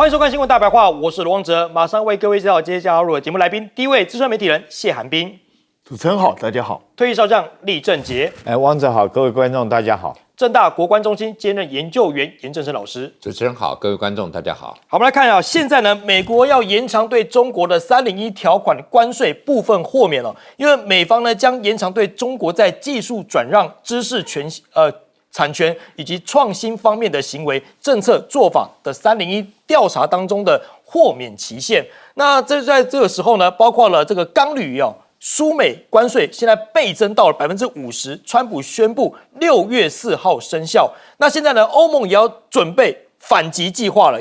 欢迎收看新闻大白话，我是罗旺哲，马上为各位介绍今天加入的节目来宾。第一位资深媒体人谢寒冰，主持人好，大家好。退役少将厉正杰，汪哲好，各位观众大家好。政大国关中心兼任研究员严正声老师，主持人好，各位观众大家好。好，我们来看啊，现在呢，美国要延长对中国的301条款关税部分豁免了，因为美方呢将延长对中国在技术转让、知识产权以及创新方面的行为、政策做法的301调查当中的豁免期限。那这在这个时候呢，包括了这个钢铝输美关税现在倍增到了50%，川普宣布6月4号生效。那现在呢，欧盟也要准备反击计划了，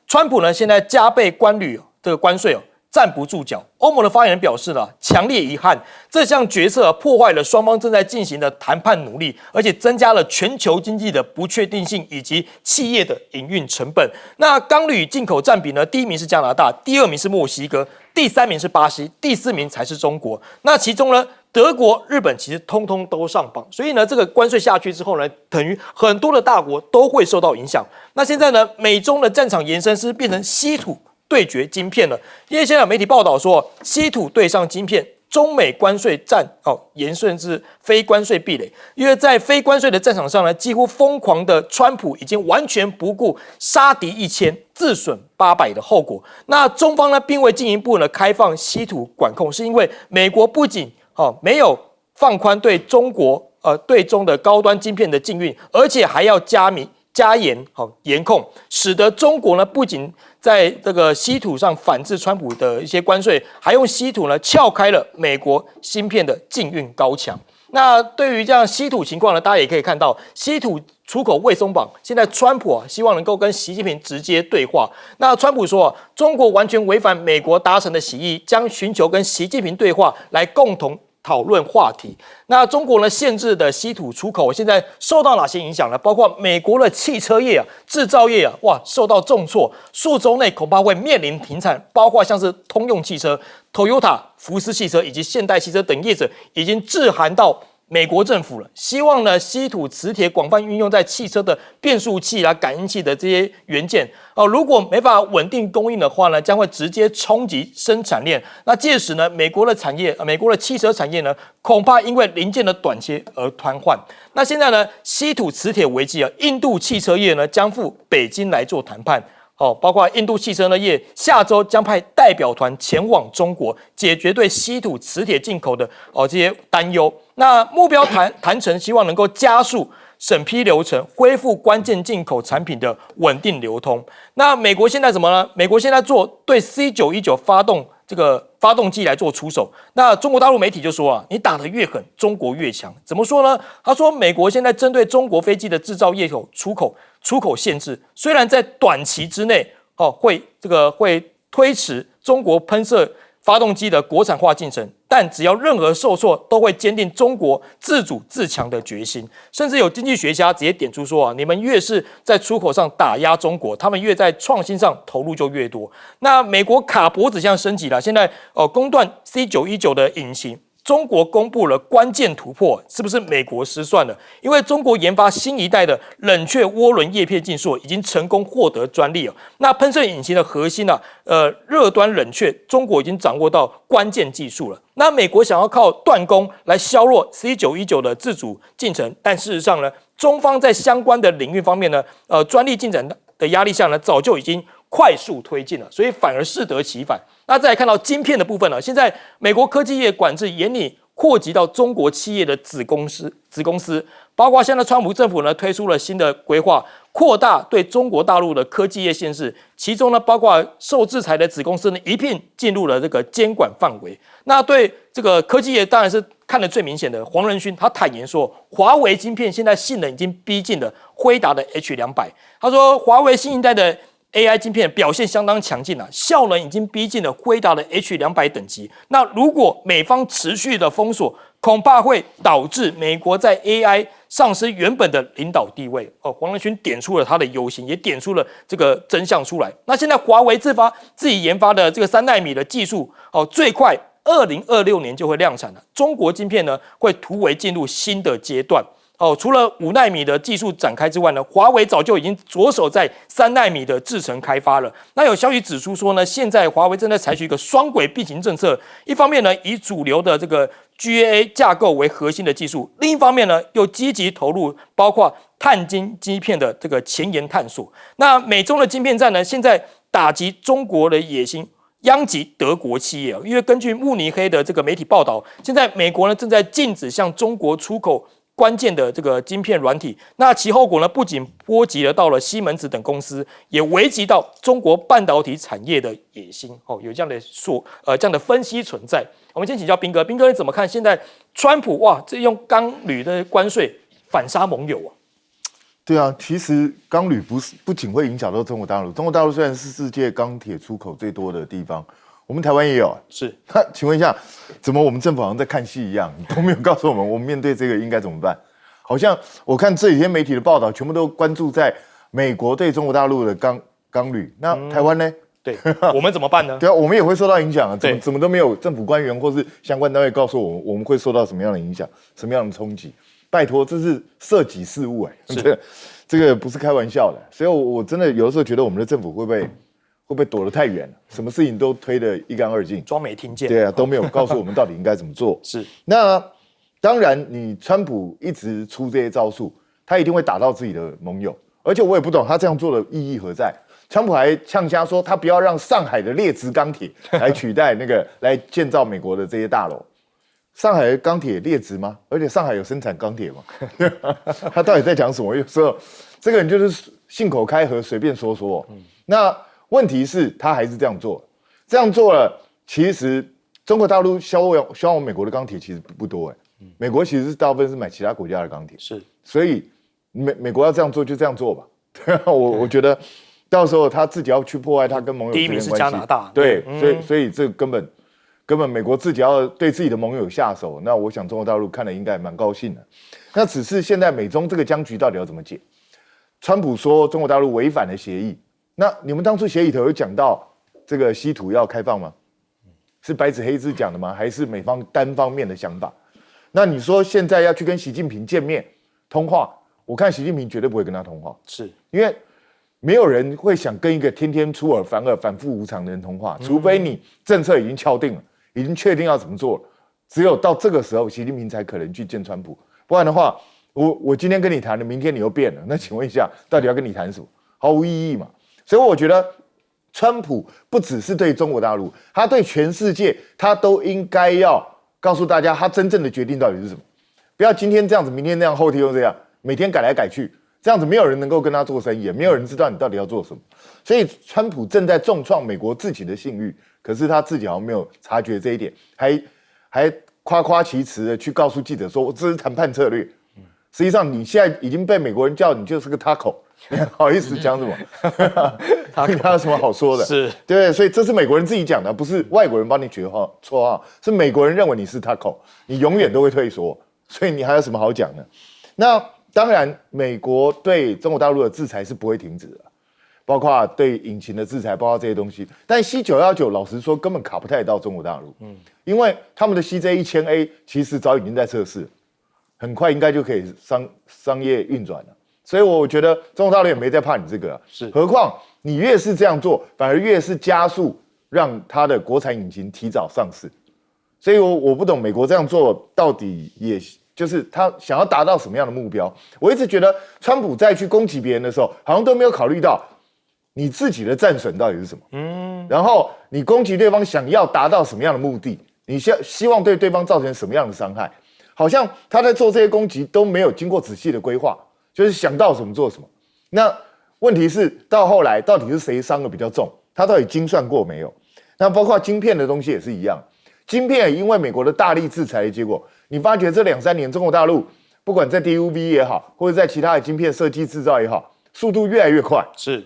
川普呢现在加倍关铝这个关税站不住脚。欧盟的发言人表示了强烈遗憾，这项决策破坏了双方正在进行的谈判努力，而且增加了全球经济的不确定性以及企业的营运成本。那钢铝进口占比呢，第一名是加拿大，第二名是墨西哥，第三名是巴西，第四名才是中国。那其中呢，德国、日本其实通通都上榜，所以呢，这个关税下去之后呢，等于很多的大国都会受到影响。那现在呢，美中的战场延伸是变成稀土对决晶片了，因为现在有媒体报道说，稀土对上晶片，中美关税战延伸至非关税壁垒。因为在非关税的战场上呢，几乎疯狂的川普已经完全不顾杀敌1000、自损800的后果。那中方呢，并未进一步呢开放稀土管控，是因为美国不仅没有放宽对中国对中的高端晶片的禁运，而且还要加严严控，使得中国呢不仅在这个稀土上反制川普的一些关税，还用稀土呢撬开了美国芯片的禁运高墙。那对于这样稀土情况呢，大家也可以看到，稀土出口未松绑，现在川普希望能够跟习近平直接对话。那川普说，中国完全违反美国达成的协议，将寻求跟习近平对话来共同讨论话题。那中国呢限制的稀土出口现在受到哪些影响呢？包括美国的汽车业制造业受到重挫，数周内恐怕会面临停产。包括像是通用汽车、Toyota、福斯汽车以及现代汽车等业者已经致函到美国政府了，希望呢稀土磁铁广泛运用在汽车的变速器感应器的这些元件如果没法稳定供应的话呢，将会直接冲击生产链。那届时呢，美国的汽车产业呢，恐怕因为零件的短缺而瘫痪。那现在呢，稀土磁铁危机印度汽车业呢将赴北京来做谈判。包括印度汽车业下周将派代表团前往中国，解决对稀土磁铁进口的这些担忧。那目标谈成，希望能够加速审批流程，恢复关键进口产品的稳定流通。那美国现在怎么呢？美国现在对 C919 发动机来做出手。那中国大陆媒体就说你打得越狠，中国越强。怎么说呢？他说，美国现在针对中国飞机的制造业出口限制，虽然在短期之内会推迟中国喷射发动机的国产化进程，但只要任何受挫，都会坚定中国自主自强的决心。甚至有经济学家直接点出说你们越是在出口上打压中国，他们越在创新上投入就越多。那美国卡脖子现在升级了，现在攻断 C919 的引擎。中国公布了关键突破，是不是美国失算了？因为中国研发新一代的冷却涡轮叶片技术已经成功获得专利了。那喷射引擎的核心热端冷却，中国已经掌握到关键技术了。那美国想要靠断供来削弱 C919 的自主进程，但事实上呢，中方在相关的领域方面呢，专利进展的压力下呢，早就已经快速推进了，所以反而适得其反。那再来看到晶片的部分现在美国科技业管制严厉扩及到中国企业的子公司，包括现在川普政府呢推出了新的规划，扩大对中国大陆的科技业限制，其中呢包括受制裁的子公司呢一并进入了这个监管范围。那对这个科技业当然是看得最明显的黄仁勋，他坦言说，华为晶片现在性能已经逼近了辉达的 H200。他说，华为新一代的AI 晶片表现相当强劲效能已经逼近了辉达的 H200 等级。那如果美方持续的封锁，恐怕会导致美国在 AI 丧失原本的领导地位。黄仁勋点出了他的忧心，也点出了这个真相出来。那现在华为自己研发的这个3奈米的技术最快2026年就会量产了。中国晶片呢会突围进入新的阶段。除了5奈米的技术展开之外呢，华为早就已经着手在3奈米的制程开发了。那有消息指出说呢，现在华为正在采取一个双轨并行政策，一方面呢以主流的这个 GAA 架构为核心的技术，另一方面呢又积极投入包括碳晶晶片的这个前沿探索。那美中的晶片战呢，现在打击中国的野心殃及德国企业，因为根据慕尼黑的这个媒体报道，现在美国呢正在禁止向中国出口关键的这个晶片软体，那其后果呢，不仅波及了到了西门子等公司，也危及到中国半导体产业的野心。有这样的这样的分析存在。我们先请教彬哥，彬哥你怎么看现在川普这用钢铝的关税反杀盟友啊？对啊，其实钢铝不仅会影响到中国大陆，中国大陆虽然是世界钢铁出口最多的地方，我们台湾也有。是，那请问一下，怎么我们政府好像在看戏一样，都没有告诉我们面对这个应该怎么办？好像我看这几天媒体的报道，全部都关注在美国对中国大陆的钢铝，那台湾呢？对，我们怎么办呢？对啊，我们也会受到影响啊，怎么都没有政府官员或是相关单位告诉我们会受到什么样的影响，什么样的冲击？拜托，这是涉己事务这个不是开玩笑的，所以我真的有的时候觉得我们的政府会不会躲得太远了？什么事情都推得一干二净，装没听见。对啊，都没有告诉我们到底应该怎么做。是，那当然，你川普一直出这些招数，他一定会打到自己的盟友，而且我也不懂他这样做的意义何在。川普还呛瞎说，他不要让上海的劣质钢铁来取代来建造美国的这些大楼。上海的钢铁劣质吗？而且上海有生产钢铁吗？他到底在讲什么？有时候这个人就是信口开河，随便说说。那问题是，他还是这样做，了，其实中国大陆销往美国的钢铁其实不多美国其实是大部分是买其他国家的钢铁，是，所以美国要这样做就这样做吧。我觉得到时候他自己要去破坏他跟盟友之间的关系，第一名是加拿大，对，所以这根本美国自己要对自己的盟友下手，那我想中国大陆看了应该蛮高兴的。那只是现在美中这个僵局到底要怎么解？川普说中国大陆违反了协议，那你们当初协议头有讲到这个稀土要开放吗？是白纸黑字讲的吗？还是美方单方面的想法？那你说现在要去跟习近平见面通话，我看习近平绝对不会跟他通话，是因为没有人会想跟一个天天出尔反尔、反复无常的人通话，除非你政策已经敲定了，已经确定要怎么做了，只有到这个时候，习近平才可能去见川普，不然的话，我今天跟你谈了，明天你又变了，那请问一下，到底要跟你谈什么？毫无意义嘛。所以我觉得，川普不只是对中国大陆，他对全世界，他都应该要告诉大家，他真正的决定到底是什么。不要今天这样子，明天那样，后天又这样，每天改来改去，这样子没有人能够跟他做生意，也没有人知道你到底要做什么。所以，川普正在重创美国自己的信誉，可是他自己好像没有察觉这一点，还夸夸其词的去告诉记者说，这是谈判策略。实际上，你现在已经被美国人叫你就是个 taco， 你还好意思讲什么？他有什么好说的？是，对，所以这是美国人自己讲的，不是外国人帮你取绰号，是美国人认为你是 taco， 你永远都会退缩，所以你还有什么好讲的？那当然，美国对中国大陆的制裁是不会停止的，包括对引擎的制裁，包括这些东西。但 C919老实说根本卡不太到中国大陆，因为他们的 CJ1000A 其实早已经在测试了。很快应该就可以商业运转了，所以我觉得中国大陆也没在怕你这个是，何况你越是这样做，反而越是加速让它的国产引擎提早上市，所以我不懂美国这样做到底也就是他想要达到什么样的目标。我一直觉得川普在去攻击别人的时候，好像都没有考虑到你自己的战损到底是什么，然后你攻击对方想要达到什么样的目的，你希望对对方造成什么样的伤害。好像他在做这些攻击都没有经过仔细的规划，就是想到什么做什么。那问题是到后来到底是谁伤的比较重？他到底精算过没有？那包括晶片的东西也是一样，晶片因为美国的大力制裁的结果，你发觉这2-3年中国大陆不管在 DUV 也好，或者在其他的晶片设计制造也好，速度越来越快。是，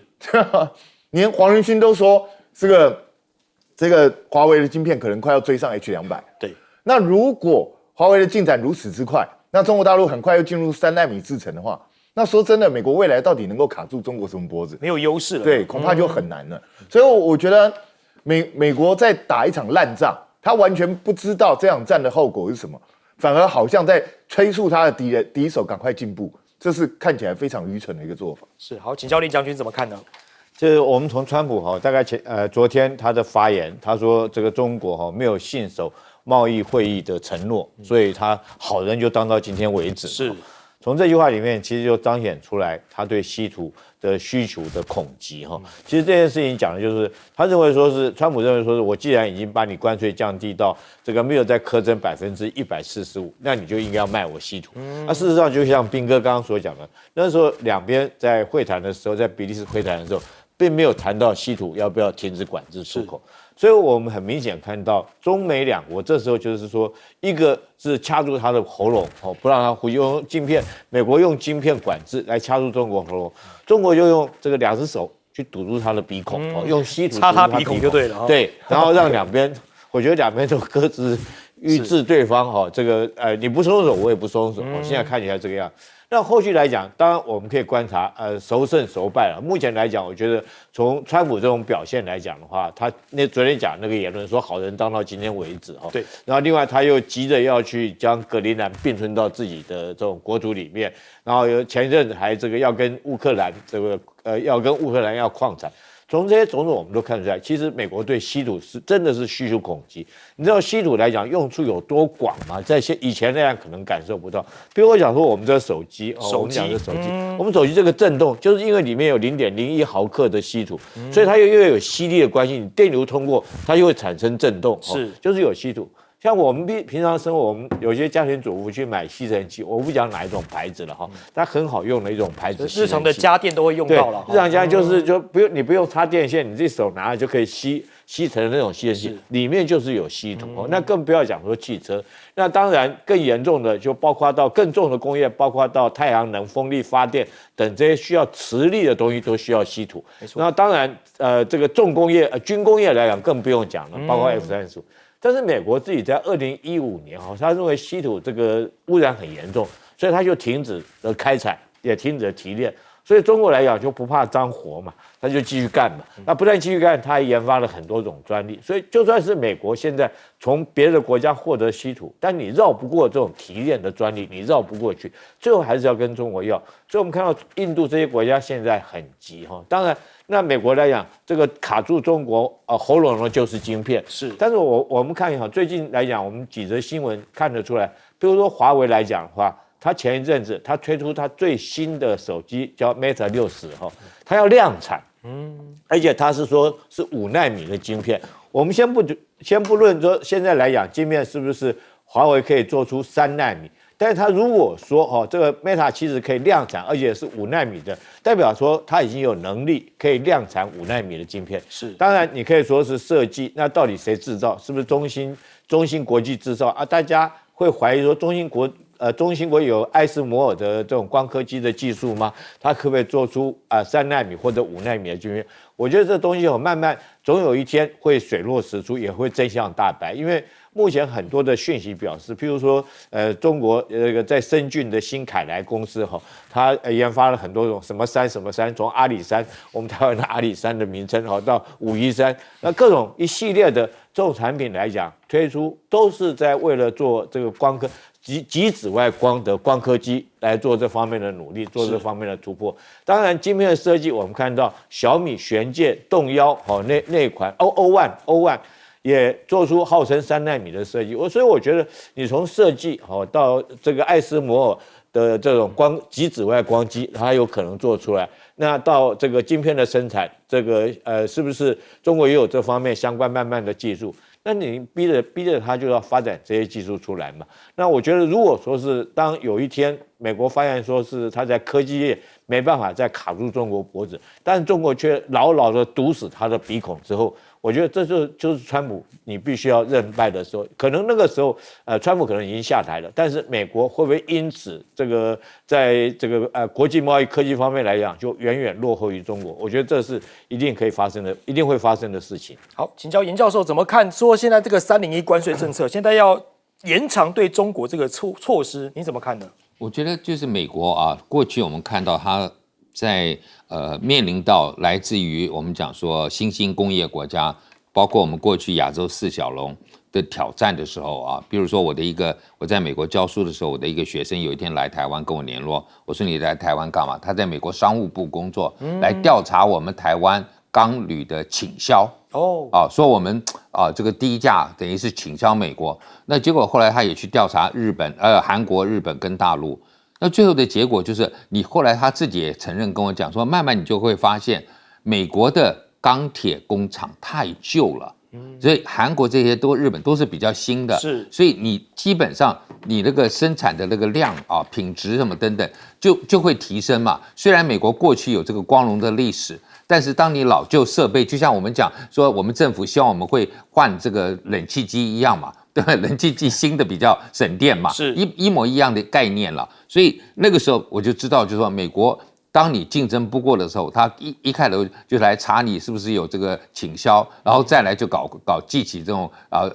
连黄仁勋都说这个华为的晶片可能快要追上 H200。对，那如果华为的进展如此之快，那中国大陆很快又进入3奈米制程的话，那说真的，美国未来到底能够卡住中国什么脖子？没有优势了，对，恐怕就很难了。所以我觉得美国在打一场烂仗，他完全不知道这场战的后果是什么。反而好像在催促他的敌手赶快进步，这是看起来非常愚蠢的一个做法。是好，请教林将军怎么看呢？就是我们从川普大概昨天他的发言，他说这个中国没有信守贸易会议的承诺，所以他好人就当到今天为止。是。从这句话里面，其实就彰显出来他对稀土的需求的恐急其实这件事情讲的就是，他认为说是川普认为说是我既然已经把你关税降低到这个没有再苛征145%，那你就应该要卖我稀土。那事实上就像彬哥刚刚所讲的，那时候两边在会谈的时候，在比利时会谈的时候，并没有谈到稀土要不要停止管制出口。所以我们很明显看到中美两国这时候就是说，一个是掐住他的喉咙不让他呼吸，用晶片，美国用晶片管制来掐住中国喉咙，中国就用这个2只手去堵住他的鼻孔用稀土插他鼻孔就对了对，然后让两边，我觉得两边都各自预置对方这个你不松手我也不松手现在看起来这个样。那后续来讲，当然我们可以观察，孰胜孰败了。目前来讲，我觉得从川普这种表现来讲的话，他昨天讲那个言论说好人当到今天为止对。然后另外他又急着要去将格陵兰并吞到自己的这种国土里面，然后前一阵子还这个要跟乌克兰要矿产。从这些种种我们都看出来，其实美国对稀土是真的是需求恐急。你知道稀土来讲用处有多广吗？在以前那样可能感受不到。比如我讲说我们这手机我们讲的手机，我们手机这个震动，就是因为里面有0.01毫克的稀土，所以它又有吸力的关系，你电流通过它就会产生震动，就是有稀土。像我们平常生活，我们有些家庭主妇去买吸尘器，我不讲哪一种牌子了它很好用的一种牌子。日常的家电都会用到了。日常家你不用插电线，你自己手拿就可以吸成的那种吸尘器，里面就是有稀土那更不要讲说汽车。那当然更严重的就包括到更重的工业，包括到太阳能、风力发电等这些需要磁力的东西都需要稀土。那当然这个重工业、军工业来讲更不用讲了，包括 F-35。但是美国自己在2015年他认为稀土这个污染很严重，所以他就停止了开采，也停止了提炼。所以中国来讲就不怕脏活嘛，他就继续干嘛。那不但继续干，他还研发了很多种专利。所以就算是美国现在从别的国家获得稀土，但你绕不过这种提炼的专利，你绕不过去，最后还是要跟中国要。所以我们看到印度这些国家现在很急当然。那美国来讲，这个卡住中国喉咙的就是晶片。但是我们看一下，最近来讲，我们几则新闻看得出来，比如说华为来讲的话，它前一阵子它推出它最新的手机叫 Mate 60它要量产，而且它是说是5奈米的晶片。我们先不论说现在来讲，晶片是不是华为可以做出3奈米。但是他如果说这个 Meta 其实可以量产，而且是5奈米的，代表说他已经有能力可以量产5奈米的晶片。当然你可以说是设计，那到底谁制造？是不是中芯国际制造啊？大家会怀疑说中芯国有艾斯摩尔的这种光刻机的技术吗？它可不可以做出3奈米或者5奈米的晶片？我觉得这东西慢慢总有一天会水落石出，也会真相大白，因为。目前很多的讯息表示，譬如说，中国在深圳的新凯来公司它研发了很多种什么山，从阿里山，我们台湾的阿里山的名称到武夷山，那各种一系列的这种产品来讲，推出都是在为了做这个光刻极紫外光的光刻机来做这方面的努力，做这方面的突破。当然，晶片的设计，我们看到小米玄界动幺那款 O1。也做出号称3奈米的设计，所以我觉得你从设计到这个艾斯摩尔的这种极紫外光机，它有可能做出来。那到这个晶片的生产，这个是不是中国也有这方面相关慢慢的技术？那你逼着他就要发展这些技术出来嘛？那我觉得如果说是当有一天美国发现说是他在科技业没办法再卡住中国脖子，但是中国却牢牢的堵死他的鼻孔之后。我觉得这就是川普你必须要认败的时候，可能那个时候，川普可能已经下台了，但是美国会不会因此这个在这个国际贸易科技方面来讲，就远远落后于中国？我觉得这是一定会发生的事情。好，请教严教授怎么看？说现在这个301关税政策，现在要延长对中国这个措施，你怎么看呢？我觉得就是美国过去我们看到它在面临到来自于我们讲说新兴工业国家，包括我们过去亚洲4小龙的挑战的时候啊，比如说我在美国教书的时候，我的一个学生有一天来台湾跟我联络，我说你来台湾干嘛？他在美国商务部工作，来调查我们台湾钢铝的倾销。说我们这个低价等于是倾销美国，那结果后来他也去调查韩国、日本跟大陆，那最后的结果就是后来他自己也承认跟我讲说，慢慢你就会发现美国的钢铁工厂太旧了。所以韩国这些日本都是比较新的，所以你基本上你那个生产的那个量啊、品质什么等等，就会提升嘛。虽然美国过去有这个光荣的历史，但是当你老旧设备，就像我们讲说，我们政府希望我们会换这个冷气机一样嘛，对吧？冷气机新的比较省电嘛，是一模一样的概念了。所以那个时候我就知道，就是说美国。当你竞争不过的时候，他一开头就来查你是不是有这个倾销，然后再来就记起这种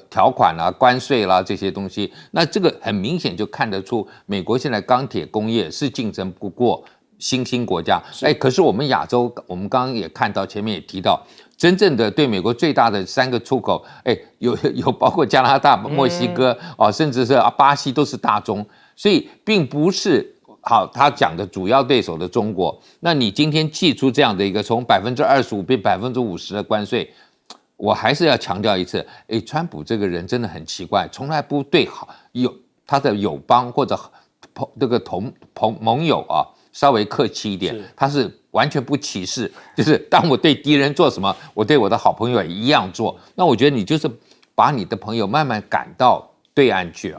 条款啦、关税啦这些东西。那这个很明显就看得出，美国现在钢铁工业是竞争不过新兴国家。可是我们亚洲，我们刚刚也看到，前面也提到，真正的对美国最大的3个出口，有包括加拿大、墨西哥甚至是巴西都是大宗，所以并不是。好，他讲的主要对手的中国，那你今天祭出这样的一个从25%变50%的关税，我还是要强调一次，川普这个人真的很奇怪，从来不对他的友邦或者这个盟友稍微客气一点，他是完全不歧视，就是当我对敌人做什么，我对我的好朋友也一样做。那我觉得你就是把你的朋友慢慢赶到对岸去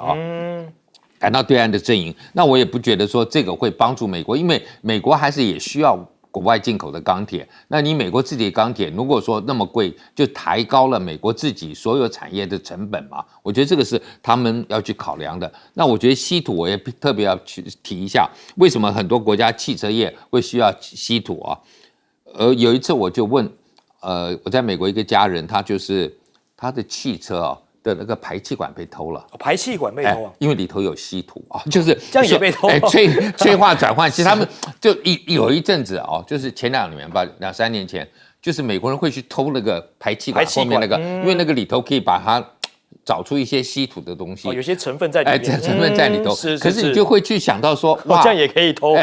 赶到对岸的阵营，那我也不觉得说这个会帮助美国，因为美国还是也需要国外进口的钢铁。那你美国自己的钢铁如果说那么贵，就抬高了美国自己所有产业的成本嘛。我觉得这个是他们要去考量的。那我觉得稀土我也特别要去提一下，为什么很多国家汽车业会需要稀土有一次我就问，我在美国一个家人，他就是他的汽车的那个排气管被偷了，排气管被偷因为里头有稀土就是这样也被偷催化转换。其实他们就有一阵子就是前2年吧，2-3年前，就是美国人会去偷那个排气管后面那个，因为那个里头可以把它找出一些稀土的东西，有些成分在里面，成分在里头。可是你就会去想到说，哇，这样也可以偷，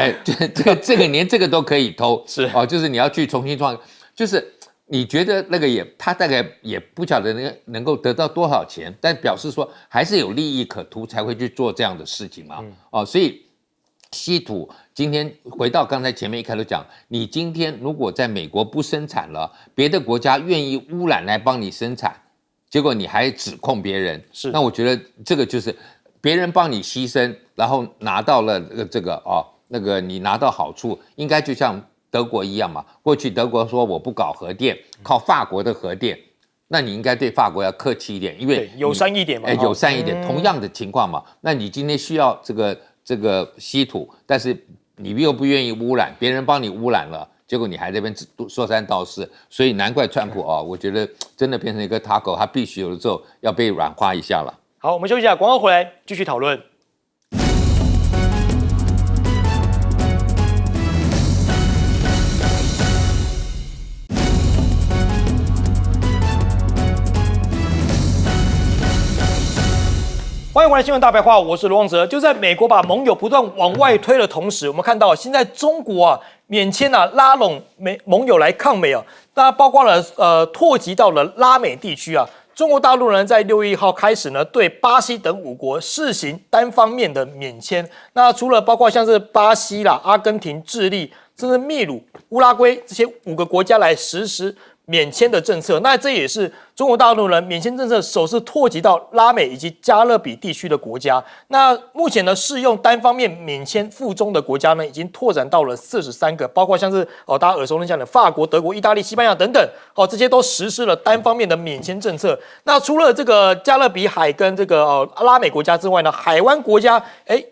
这个连这个都可以偷，就是你要去重新创，就是。你觉得那个他大概也不晓得能够得到多少钱，但表示说还是有利益可图才会去做这样的事情嘛。所以稀土今天回到刚才前面一开始讲，你今天如果在美国不生产了，别的国家愿意污染来帮你生产，结果你还指控别人，那我觉得这个就是别人帮你牺牲，然后拿到了这个那个你拿到好处，应该就像。德国一样嘛，过去德国说我不搞核电，靠法国的核电，那你应该对法国要客气一点，因为友善一点嘛，友善一点，同样的情况嘛。那你今天需要这个稀土，但是你又不愿意污染，别人帮你污染了，结果你还在那边说三道四，所以难怪川普我觉得真的变成一个 taco， 他必须有的时候要被软化一下了。好，我们休息一下，广告回来继续讨论。欢迎回来，新闻大白话，我是罗旺哲。就在美国把盟友不断往外推的同时，我们看到现在中国免签拉拢盟友来抗美那包括了拓及到了拉美地区中国大陆呢，在6月1号开始呢，对巴西等5国试行单方面的免签。那除了包括像是巴西啦、阿根廷、智利，甚至秘鲁、乌拉圭这些5个国家来实施免签的政策，那这也是中国大陆呢免签政策首次拓及到拉美以及加勒比地区的国家。那目前呢，适用单方面免签附中的国家呢，已经拓展到了43个，包括像是大家耳熟能详的法国、德国、意大利、西班牙等等，这些都实施了单方面的免签政策。那除了这个加勒比海跟这个拉美国家之外呢，海湾国家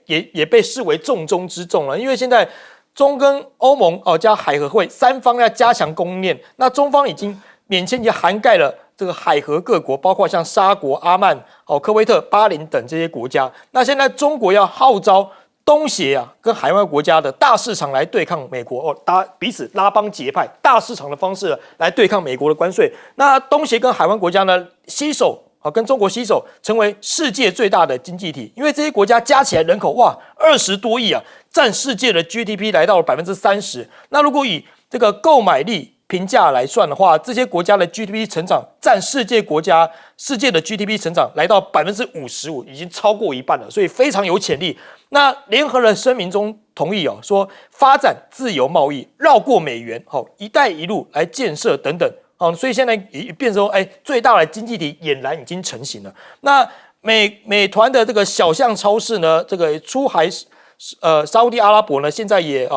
也被视为重中之重了，因为现在。中跟欧盟加海合会3方要加强供应链，那中方已经免签也涵盖了这个海合各国，包括像沙国、阿曼、科威特、巴林等这些国家。那现在中国要号召东协跟海外国家的大市场来对抗美国彼此拉帮结派，大市场的方式来对抗美国的关税。那东协跟海湾国家呢，携手跟中国携手成为世界最大的经济体。因为这些国家加起来人口20多亿啊，占世界的 GDP 来到了30%。那如果以这个购买力评价来算的话，这些国家的 GDP 成长占世界的 GDP 成长来到55%，已经超过一半了，所以非常有潜力。那联合的声明中同意说发展自由贸易，绕过美元，一带一路来建设等等。所以现在也变成说，最大的经济体俨然已经成型了。那美团的这个小巷超市呢，这个出海沙烏地阿拉伯呢，现在也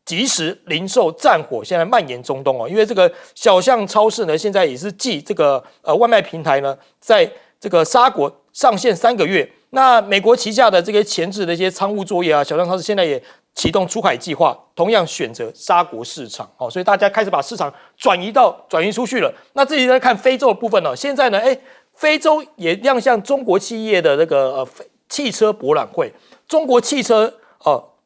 即时零售战火现在蔓延中东因为这个小巷超市呢，现在也是继这个外卖平台呢，在这个沙国上线3个月。那美国旗下的这些前置的一些仓务作业啊，小巷超市现在也启动出海计划，同样选择沙国市场所以大家开始把市场转移出去了。那自己在看非洲的部分现在呢，非洲也亮相中国企业的这个汽车博览会，中国汽车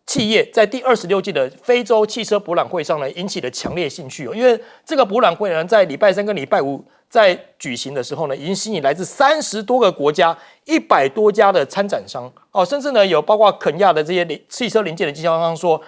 企业在第26届的非洲汽车博览会上呢，引起了强烈兴趣因为这个博览会呢，在礼拜3跟礼拜5在举行的时候呢，已经吸引来自30多个国家100多家的参展商甚至呢有包括肯亚的这些汽车零件的经销商说，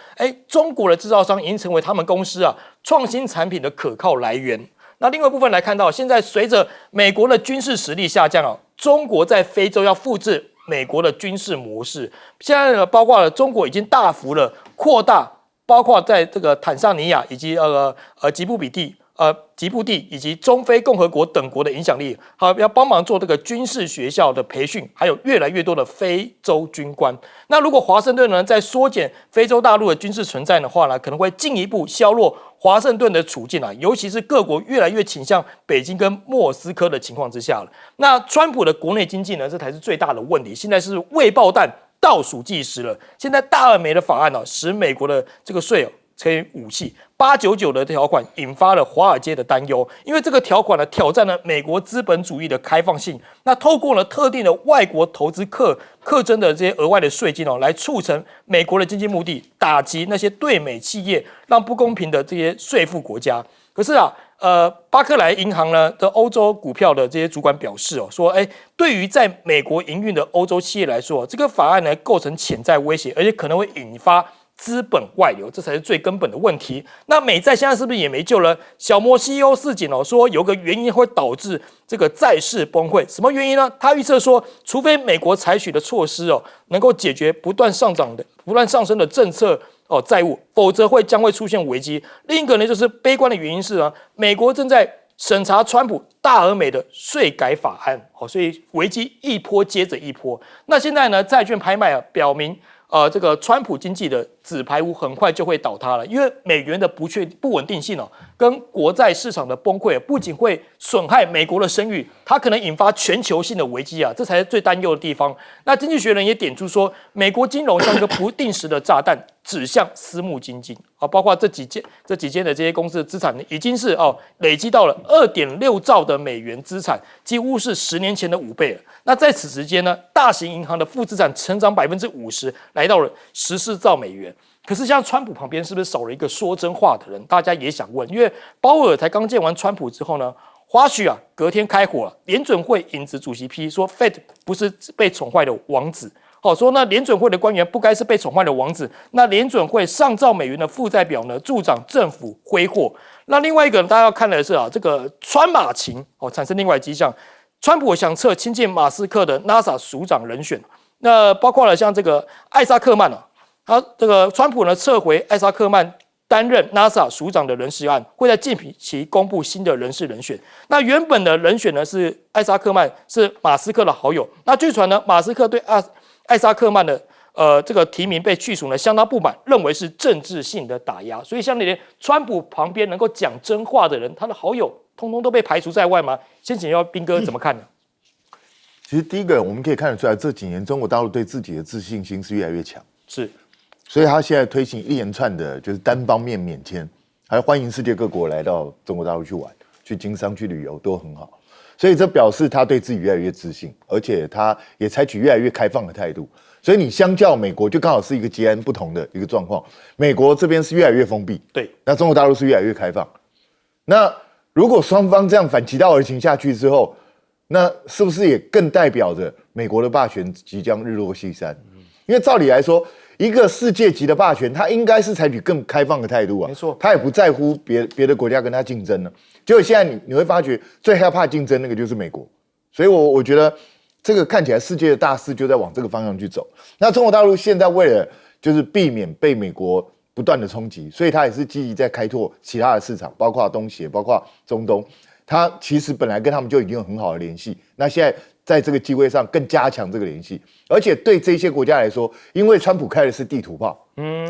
中国的制造商已经成为他们公司创新产品的可靠来源。那另外一部分来看到，现在随着美国的军事实力下降中国在非洲要复制美国的军事模式，现在呢，包括了中国已经大幅的扩大，包括在这个坦桑尼亚以及吉布地以及中非共和国等国的影响力，要帮忙做这个军事学校的培训，还有越来越多的非洲军官。那如果华盛顿呢在缩减非洲大陆的军事存在的话呢，可能会进一步削弱华盛顿的处境尤其是各国越来越倾向北京跟莫斯科的情况之下了。那川普的国内经济呢，这才是最大的问题。现在是未爆弹倒数计时了。现在大而美的法案使美国的这个税成为武器，899的条款引发了华尔街的担忧，因为这个条款呢挑战了美国资本主义的开放性。那透过了特定的外国投资课征的这些额外的税金来促成美国的经济目的，打击那些对美企业让不公平的这些税负国家。可是巴克莱银行呢的欧洲股票的这些主管表示说，对于在美国营运的欧洲企业来说，这个法案呢构成潜在威胁，而且可能会引发资本外流，这才是最根本的问题。那美债现在是不是也没救了？小摩 CEO 示警说有个原因会导致这个债市崩溃，什么原因呢？他预测说，除非美国采取的措施能够解决不断上升的政策债务，否则将会出现危机。另一个呢，就是悲观的原因是美国正在审查川普大而美的税改法案所以危机一波接着一波。那现在呢，债券拍卖表明这个川普经济的纸牌屋很快就会倒塌了，因为美元的不稳定性跟国债市场的崩溃不仅会损害美国的声誉，它可能引发全球性的危机这才是最担忧的地方。那经济学人也点出说，美国金融像一个不定时的炸弹，指向私募基金包括这几间的这些公司的资产已经是累积到了2.6兆的美元资产，几乎是10年前的5倍了。那在此时间呢，大型银行的负资产成长50%，来到了14兆美元。可是像川普旁边是不是少了一个说真话的人？大家也想问，因为鲍尔才刚见完川普之后呢，花絮隔天开火了，联准会影子主席批说 Fed 不是被宠坏的王子。说那联准会的官员不该是被宠坏的王子。那联准会上兆美元的负债表呢，助长政府挥霍。那另外一个大家要看的是这个川马情产生另外迹象。川普想策亲近马斯克的 NASA 署长人选，那包括了像这个艾萨克曼他这个川普呢撤回艾萨克曼担任 NASA 署长的人事案，会在近期公布新的人事人选。那原本的人选呢是艾萨克曼，是马斯克的好友。那据传呢，马斯克对艾萨克曼的这个提名被去除呢，相当不满，认为是政治性的打压。所以像那些川普旁边能够讲真话的人，他的好友通通都被排除在外吗？先请教彬哥怎么看呢？其实第一个我们可以看得出来，这几年中国大陆对自己的自信心是越来越强，是，所以他现在推行一连串的就是单方面免签，还欢迎世界各国来到中国大陆去玩、去经商、去旅游都很好。所以这表示他对自己越来越自信，而且他也采取越来越开放的态度。所以你相较美国，就刚好是一个截然不同的一个状况。美国这边是越来越封闭，对，那中国大陆是越来越开放。那如果双方这样反其道而行下去之后，那是不是也更代表着美国的霸权即将日落西山？因为照理来说，一个世界级的霸权，它应该是采取更开放的态度啊，没错，他也不在乎别的国家跟他竞争了。结果现在你会发觉，最害怕竞争那个就是美国，所以我觉得这个看起来世界的大势就在往这个方向去走。那中国大陆现在为了就是避免被美国不断的冲击，所以他也是积极在开拓其他的市场，包括东协，包括中东。他其实本来跟他们就已经有很好的联系，那现在在这个机会上更加强这个联系，而且对这些国家来说，因为川普开的是地图炮，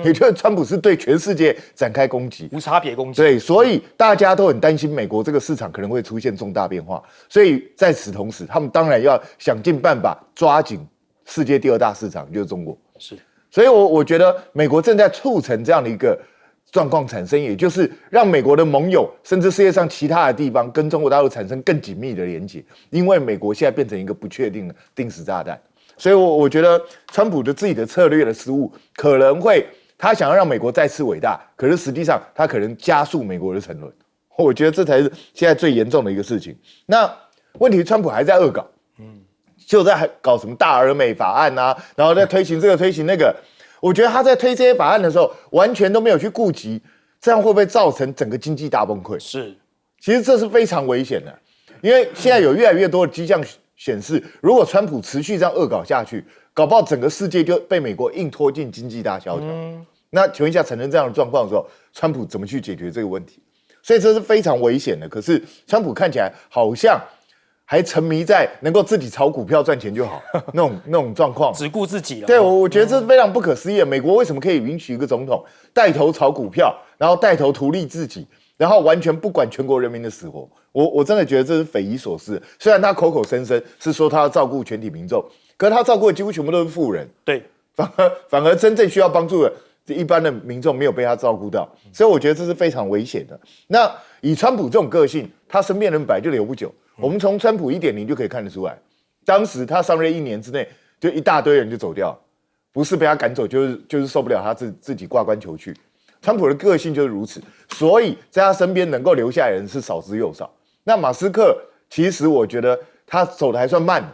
也就是川普是对全世界展开攻击，无差别攻击。对，所以大家都很担心美国这个市场可能会出现重大变化，所以在此同时，他们当然要想尽办法抓紧世界第2大市场，就是中国。是，所以我觉得美国正在促成这样的一个状况产生，也就是让美国的盟友，甚至世界上其他的地方跟中国大陆产生更紧密的连结，因为美国现在变成一个不确定的定时炸弹。所以我觉得川普的自己的策略的失误，可能会他想要让美国再次伟大，可是实际上他可能加速美国的沉沦。我觉得这才是现在最严重的一个事情。那问题，川普还在恶搞，就在搞什么大而美法案啊，然后在推行这个推行那个。我觉得他在推这些法案的时候，完全都没有去顾及，这样会不会造成整个经济大崩溃？是，其实这是非常危险的，因为现在有越来越多的迹象显示，如果川普持续这样恶搞下去，搞不好整个世界就被美国硬拖进经济大萧条。那请问一下，产生这样的状况的时候，川普怎么去解决这个问题？所以这是非常危险的。可是川普看起来好像还沉迷在能够自己炒股票赚钱就好那种状况，只顾自己了。对，我觉得这是非常不可思议的。美国为什么可以允许一个总统带头炒股票，然后带头图利自己，然后完全不管全国人民的死活？我真的觉得这是匪夷所思。虽然他口口声声是说他要照顾全体民众，可是他照顾的几乎全部都是富人，对，反而真正需要帮助的一般的民众没有被他照顾到，所以我觉得这是非常危险的。那以川普这种个性，他身边人本来就留不久。我们从川普 1.0 就可以看得出来，当时他上任1年之内，就一大堆人就走掉，不是被他赶走，就是受不了他自己挂冠求去。川普的个性就是如此，所以在他身边能够留下来的人是少之又少。那马斯克其实我觉得他走的还算慢。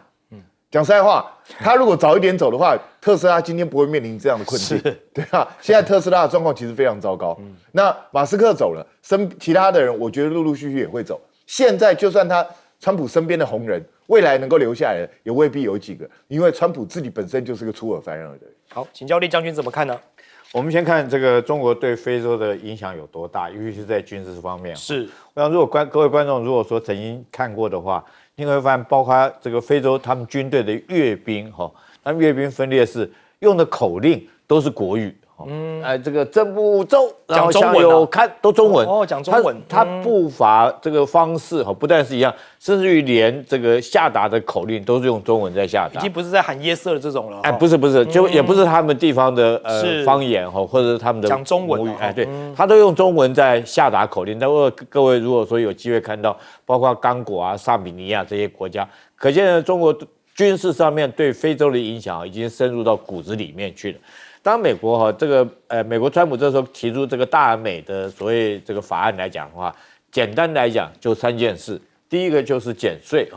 讲实在话，他如果早一点走的话，特斯拉今天不会面临这样的困境。对啊，现在特斯拉的状况其实非常糟糕。那马斯克走了，其他的人我觉得陆陆续续也会走。现在就算川普身边的红人，未来能够留下来的也未必有几个，因为川普自己本身就是个出尔反尔的人。好，请教厉将军怎么看呢？我们先看这个中国对非洲的影响有多大，尤其是在军事方面。是，我想如果各位观众如果说曾经看过的话，你会发现，包括这个非洲他们军队的阅兵，他们阅兵分列式用的口令都是国语。这个正步走，然后向右看，都中文讲中文。他步伐这个方式不但是一样，甚至于连这个下达的口令都是用中文在下达，已经不是在喊耶色的这种了。不是，就也不是他们地方的方言或者是他们的讲中文母语。对，他都用中文在下达口令。但各位如果说有机会看到，包括刚果啊、萨比尼亚这些国家，可见呢，中国军事上面对非洲的影响已经深入到骨子里面去了。当美国美国川普这时候提出这个大而美的所谓这个法案来讲的话，简单来讲就3件事。第一个就是减税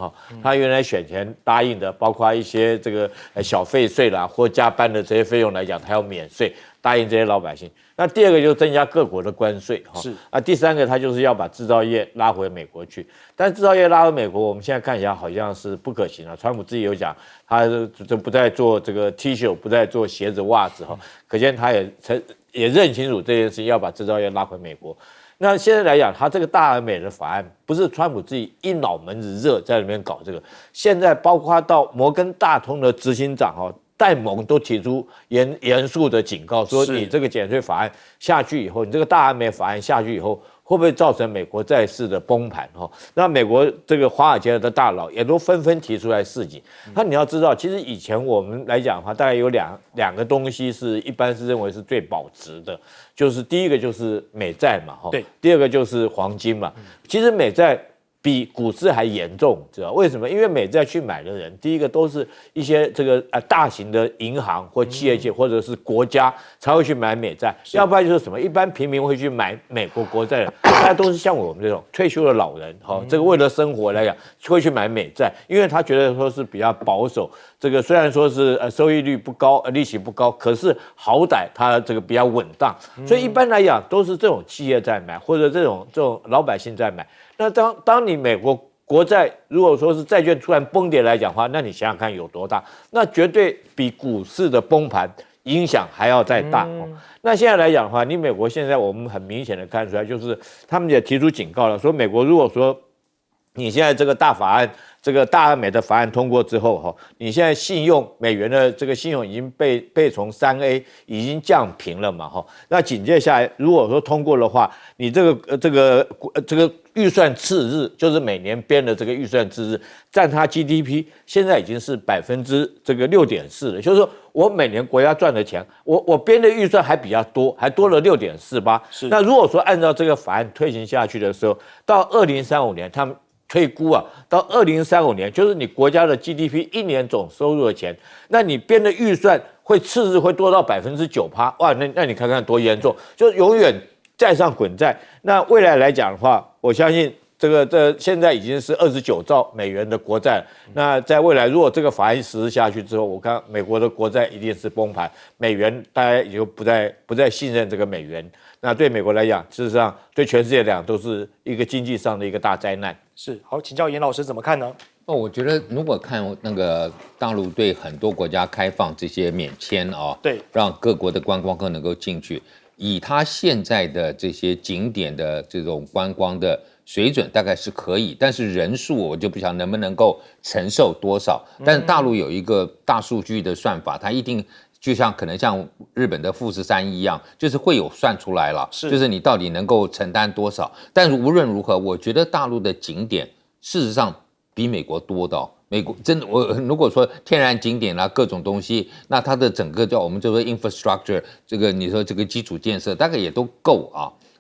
他原来选前答应的，包括一些这个小费税啦或加班的这些费用来讲，他要免税，答应这些老百姓。那第二个就是增加各国的关税是第三个他就是要把制造业拉回美国去。但制造业拉回美国，我们现在看起来好像是不可行了。川普自己有讲，他就不再做这个 T 恤，不再做鞋子、袜子可见他也认清楚这件事情，要把制造业拉回美国。那现在来讲，他这个大而美的法案，不是川普自己一脑门子热在里面搞这个，现在包括到摩根大通的执行长戴蒙都提出严肃的警告，说你这个减税法案下去以后，你这个大而美法案下去以后，会不会造成美国债市的崩盘？那美国这个华尔街的大佬也都纷纷提出来示警。那你要知道，其实以前我们来讲的话，大概有两个东西是一般是认为是最保值的，就是第一个就是美债嘛，对，第二个就是黄金嘛。其实美债比股市还严重，知道为什么？因为美债去买的人，第一个都是一些这个大型的银行或企业界或者是国家才会去买美债，要不然就是什么一般平民会去买美国国债的，大家都是像我们这种退休的老人，这个为了生活来讲会去买美债，因为他觉得说是比较保守，这个虽然说是收益率不高，利息不高，可是好歹它这个比较稳当，所以一般来讲都是这种企业在买，或者这种老百姓在买。那当你美国国债如果说是债券突然崩跌来讲的话，那你想想看有多大？那绝对比股市的崩盘影响还要再大。那现在来讲的话，你美国现在我们很明显的看出来，就是他们也提出警告了，说美国如果说你现在这个大法案，这个大而美的法案通过之后，你现在美元的这个信用已经被从3A 已经降平了嘛，那紧接下来如果说通过的话，你这个预算赤字，就是每年编的这个预算赤字，占它 GDP 现在已经是6.4%了，就是说我每年国家赚的钱，我编的预算还比较多，还多了6.48%。那如果说按照这个法案推行下去的时候，到2035年他们推估到2035年，就是你国家的 GDP 一年总收入的钱，那你编的预算赤字会多到9%，哇，那你看看多严重，就永远债上滚债。那未来来讲的话，我相信这现在已经是29兆美元的国债了。那在未来，如果这个法案实施下去之后，我看美国的国债一定是崩盘，美元大家也就不再信任这个美元。那对美国来讲，事实上对全世界来讲都是一个经济上的一个大灾难。是，好，请教严老师怎么看呢？我觉得如果看那个大陆对很多国家开放这些免签对，让各国的观光客能够进去，以他现在的这些景点的这种观光的水准，大概是可以，但是人数我就不晓得能不能够承受多少。但是大陆有一个大数据的算法，它一定就可能像日本的富士山一样，就是会有算出来了，就是你到底能够承担多少。但是无论如何，我觉得大陆的景点事实上比美国多的美国真的，如果说天然景点各种东西，那它的整个我们就说 infrastructure， 这个你说这个基础建设大概也都够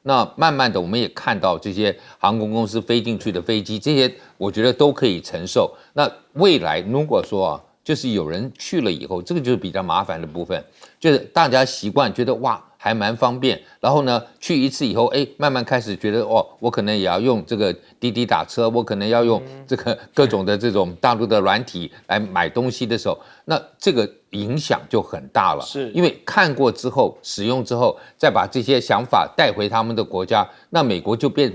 那慢慢的我们也看到这些航空公司飞进去的飞机，这些我觉得都可以承受。那未来如果说就是有人去了以后，这个就是比较麻烦的部分，就是大家习惯觉得哇还蛮方便，然后呢去一次以后，慢慢开始觉得我可能也要用这个滴滴打车，我可能要用这个各种的这种大陆的软体来买东西的时候，那这个影响就很大了，是因为看过之后使用之后，再把这些想法带回他们的国家，那美国就变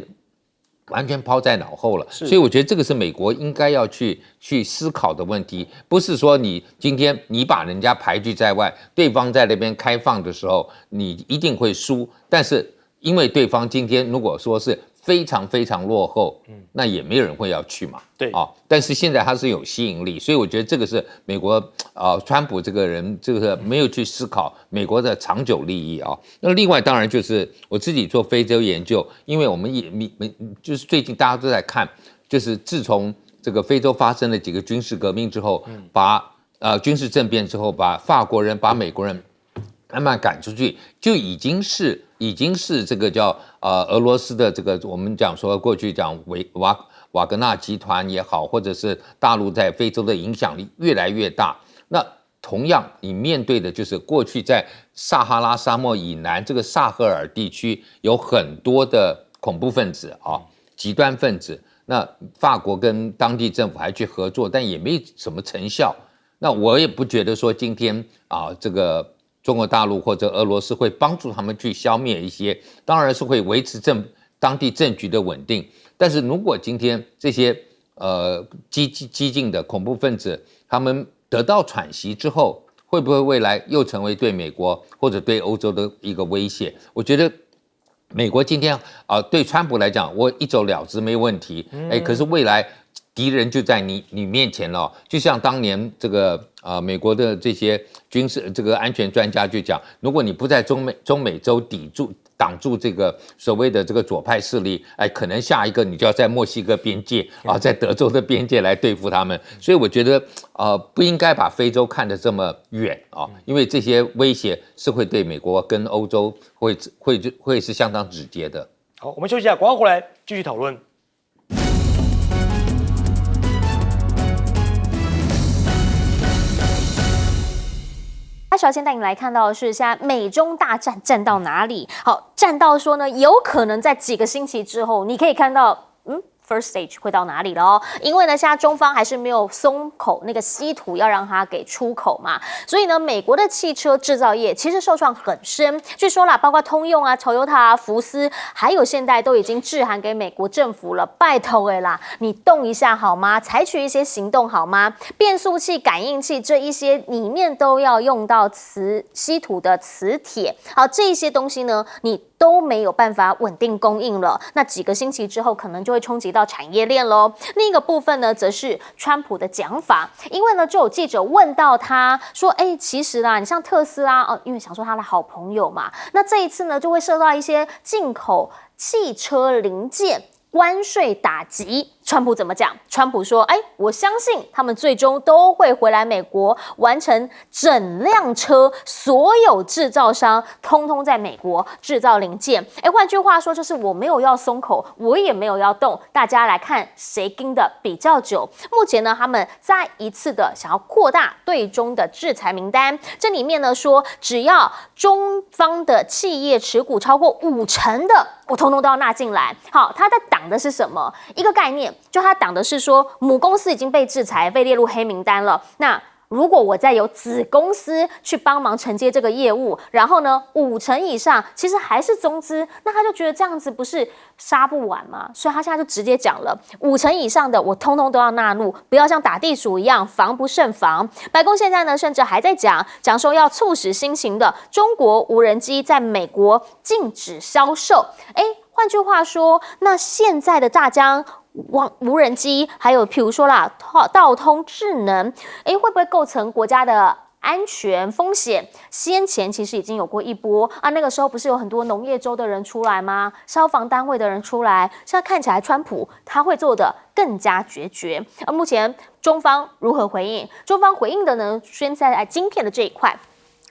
完全抛在脑后了，所以我觉得这个是美国应该要去思考的问题，不是说你今天你把人家排拒在外，对方在那边开放的时候，你一定会输。但是因为对方今天如果说是非常非常落后，那也没有人会要去嘛。对但是现在它是有吸引力，所以我觉得这个是美国川普这个人这个没有去思考美国的长久利益那另外当然就是我自己做非洲研究，因为我们就是最近大家都在看，就是自从这个非洲发生了几个军事革命之后，把军事政变之后，把法国人把美国人慢慢赶出去，就已经是这个叫俄罗斯的这个我们讲说过去讲瓦格纳集团也好，或者是大陆在非洲的影响力越来越大。那同样你面对的就是过去在撒哈拉沙漠以南这个萨赫尔地区有很多的恐怖分子极端分子。那法国跟当地政府还去合作，但也没什么成效。那我也不觉得说今天这个中国大陆或者俄罗斯会帮助他们去消灭一些，当然是会维持当地政局的稳定。但是如果今天这些激进的恐怖分子他们得到喘息之后，会不会未来又成为对美国或者对欧洲的一个威胁？我觉得美国今天对川普来讲，我一走了之没问题，可是未来敌人就在你面前了，就像当年这个美国的这些军事这个安全专家就讲，如果你不在中美洲挡住这个所谓的这个左派势力，可能下一个你就要在墨西哥边界在德州的边界来对付他们。所以我觉得不应该把非洲看得这么远因为这些威胁是会对美国跟欧洲会是相当直接的。好，我们休息一下，广告回来继续讨论。首要先带你来看到的是，现在美中大战战到哪里？好，战到说呢，有可能在几个星期之后，你可以看到，first stage 会到哪里了哦？因为呢，现在中方还是没有松口那个稀土要让它给出口嘛，所以呢，美国的汽车制造业其实受创很深。据说啦，包括通用啊、Toyota 啊、福斯，还有现代都已经致函给美国政府了，拜托啦，你动一下好吗？采取一些行动好吗？变速器、感应器这一些里面都要用到稀土的磁铁，好，这一些东西呢，你都没有办法稳定供应了，那几个星期之后，可能就会冲击到产业链喽。另一个部分呢，则是川普的讲法，因为呢，就有记者问到他说：“其实啦，你像特斯拉因为想说他的好朋友嘛，那这一次呢，就会受到一些进口汽车零件关税打击。”川普怎么讲？川普说：“我相信他们最终都会回来美国，完成整辆车所有制造商通通在美国制造零件。”换句话说，就是我没有要松口，我也没有要动，大家来看谁盯的比较久。目前呢，他们再一次的想要扩大对中的制裁名单，这里面呢说，只要中方的企业持股超过50%的，我通通都要纳进来。好，他在挡的是什么？一个概念。就他挡的是说，母公司已经被制裁，被列入黑名单了。那如果我再有子公司去帮忙承接这个业务，然后呢，50%以上其实还是中资，那他就觉得这样子不是杀不完吗？所以他现在就直接讲了，50%以上的我通通都要纳入，不要像打地鼠一样防不胜防。白宫现在呢，甚至还在讲说要促使新型的中国无人机在美国禁止销售。换句话说，那现在的大疆无人机，还有譬如说啦，道通智能，会不会构成国家的安全风险？先前其实已经有过一波啊，那个时候不是有很多农业州的人出来吗？消防单位的人出来，现在看起来川普他会做的更加决绝。而目前中方如何回应？中方回应的呢，现在晶片的这一块。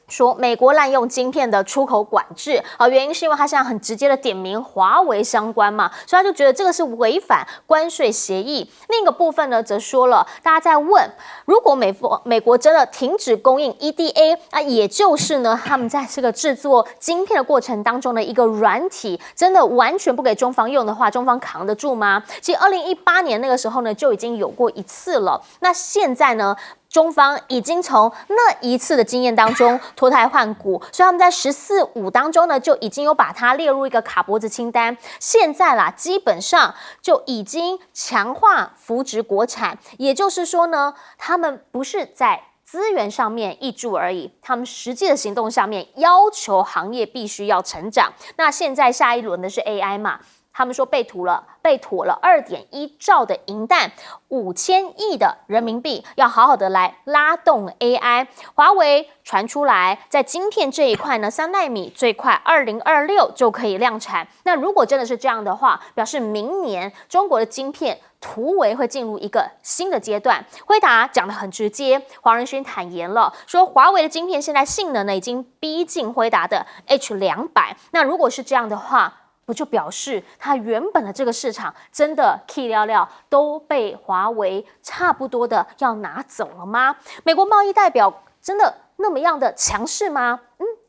说美国滥用晶片的出口管制，原因是因为他现在很直接的点名华为相关嘛，所以他就觉得这个是违反关税协议。另一个部分呢，则说了，大家在问，如果美国真的停止供应 EDA， 也就是呢，他们在这个制作晶片的过程当中的一个软体，真的完全不给中方用的话，中方扛得住吗？其实2018年那个时候呢，就已经有过一次了。那现在呢？中方已经从那一次的经验当中脱胎换骨，所以他们在14.5当中呢，就已经有把它列入一个卡脖子清单。现在啦，基本上就已经强化扶植国产，也就是说呢，他们不是在资源上面挹注而已，他们实际的行动上面要求行业必须要成长。那现在下一轮的是 AI 嘛？他们说被妥了2.1兆的银弹，5000亿的人民币，要好好的来拉动 AI。华为传出来，在晶片这一块呢，3奈米最快2026就可以量产。那如果真的是这样的话，表示明年中国的晶片突围会进入一个新的阶段。辉达讲得很直接，黄仁勋坦言了，说华为的晶片现在性能呢已经逼近辉达的 H200。那如果是这样的话，不就表示它原本的这个市场真的 key 料料都被华为差不多的要拿走了吗？美国贸易代表真的那么样的强势吗？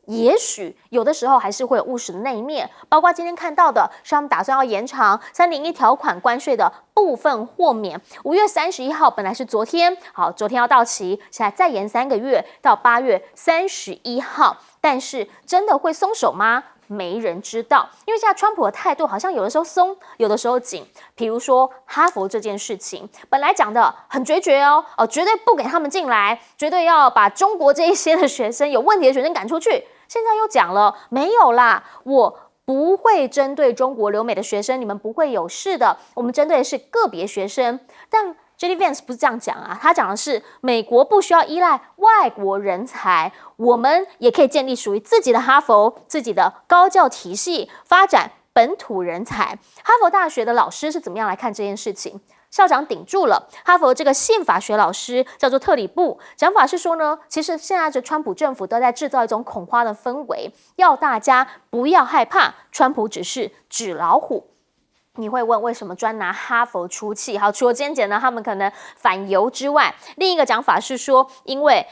也许有的时候还是会有务实的那一面，包括今天看到的是他们打算要延长301条款关税的部分豁免，5月31号本来是昨天要到期，现在再延3个月到8月31号，但是真的会松手吗？没人知道，因为现在川普的态度好像有的时候松，有的时候紧。比如说哈佛这件事情，本来讲的很决绝绝对不给他们进来，绝对要把中国这一些的学生有问题的学生赶出去。现在又讲了没有啦，我不会针对中国留美的学生，你们不会有事的。我们针对的是个别学生，但JD Vance 不是这样讲啊，他讲的是美国不需要依赖外国人才，我们也可以建立属于自己的哈佛、自己的高教体系，发展本土人才。哈佛大学的老师是怎么样来看这件事情？校长顶住了，哈佛这个宪法学老师叫做特里布，讲法是说呢，其实现在这川普政府都在制造一种恐慌的氛围，要大家不要害怕，川普只是纸老虎。你会问为什么专拿哈佛出气？好，除了今天讲呢，他们可能反犹之外，另一个讲法是说，因为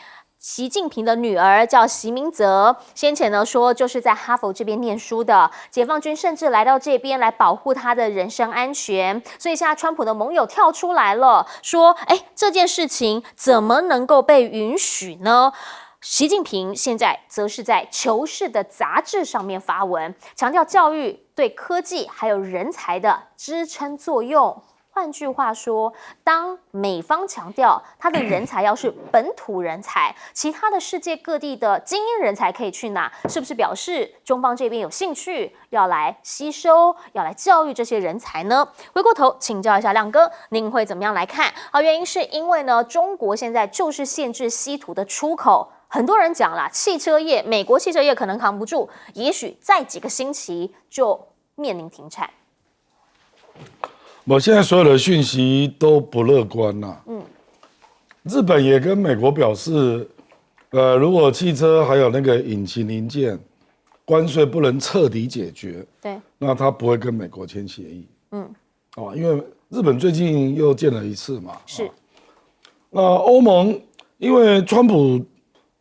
习近平的女儿叫习明泽，先前呢说就是在哈佛这边念书的，解放军甚至来到这边来保护他的人身安全，所以现在川普的盟友跳出来了，说，这件事情怎么能够被允许呢？习近平现在则是在《求是》的杂志上面发文，强调教育对科技还有人才的支撑作用。换句话说，当美方强调他的人才要是本土人才，其他的世界各地的精英人才可以去哪？是不是表示中方这边有兴趣要来吸收、要来教育这些人才呢？回过头请教一下亮哥，您会怎么样来看？原因是因为呢，中国现在就是限制稀土的出口。很多人讲啦，汽车业，美国汽车业可能扛不住，也许再几个星期就面临停产。我现在所有的讯息都不乐观啦。日本也跟美国表示，如果汽车还有那个引擎零件关税不能彻底解决，对，那他不会跟美国签协议。因为日本最近又见了一次嘛。是。那欧盟因为川普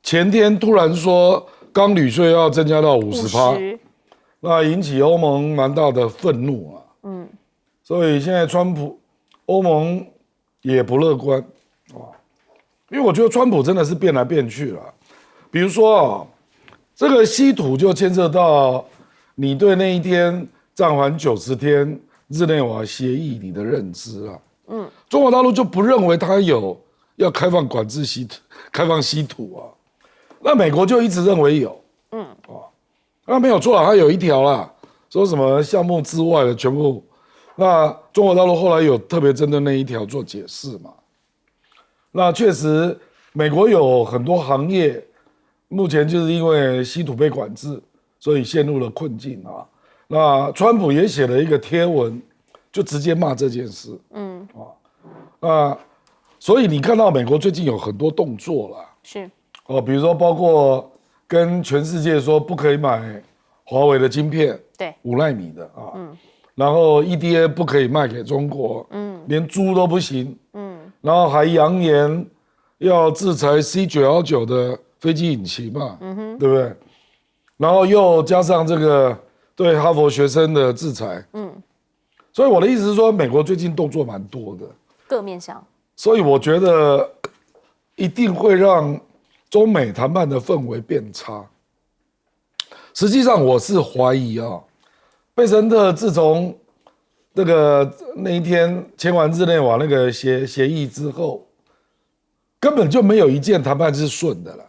前天突然说钢铝税要增加到50%，那引起欧盟蛮大的愤怒啊。所以现在欧盟也不乐观因为我觉得川普真的是变来变去了。比如说这个稀土就牵涉到你对那一天暂缓90天日内瓦协议你的认知啊。中国大陆就不认为它有要开放管制开放稀土啊，那美国就一直认为有。那没有错啊，它有一条啦，说什么项目之外的全部。那中国大陆后来有特别针对那一条做解释嘛？那确实，美国有很多行业目前就是因为稀土被管制，所以陷入了困境啊。那川普也写了一个贴文，就直接骂这件事。那所以你看到美国最近有很多动作啦，是比如说包括跟全世界说不可以买华为的晶片，对，5奈米的啊。然后 EDA 不可以卖给中国，连猪都不行，然后还扬言要制裁 C919的飞机引擎嘛，对不对？然后又加上这个对哈佛学生的制裁，所以我的意思是说，美国最近动作蛮多的，各面向，所以我觉得一定会让中美谈判的氛围变差。实际上，我是怀疑贝森特自从那一天签完日内瓦那个协议之后，根本就没有一件谈判是顺的啦。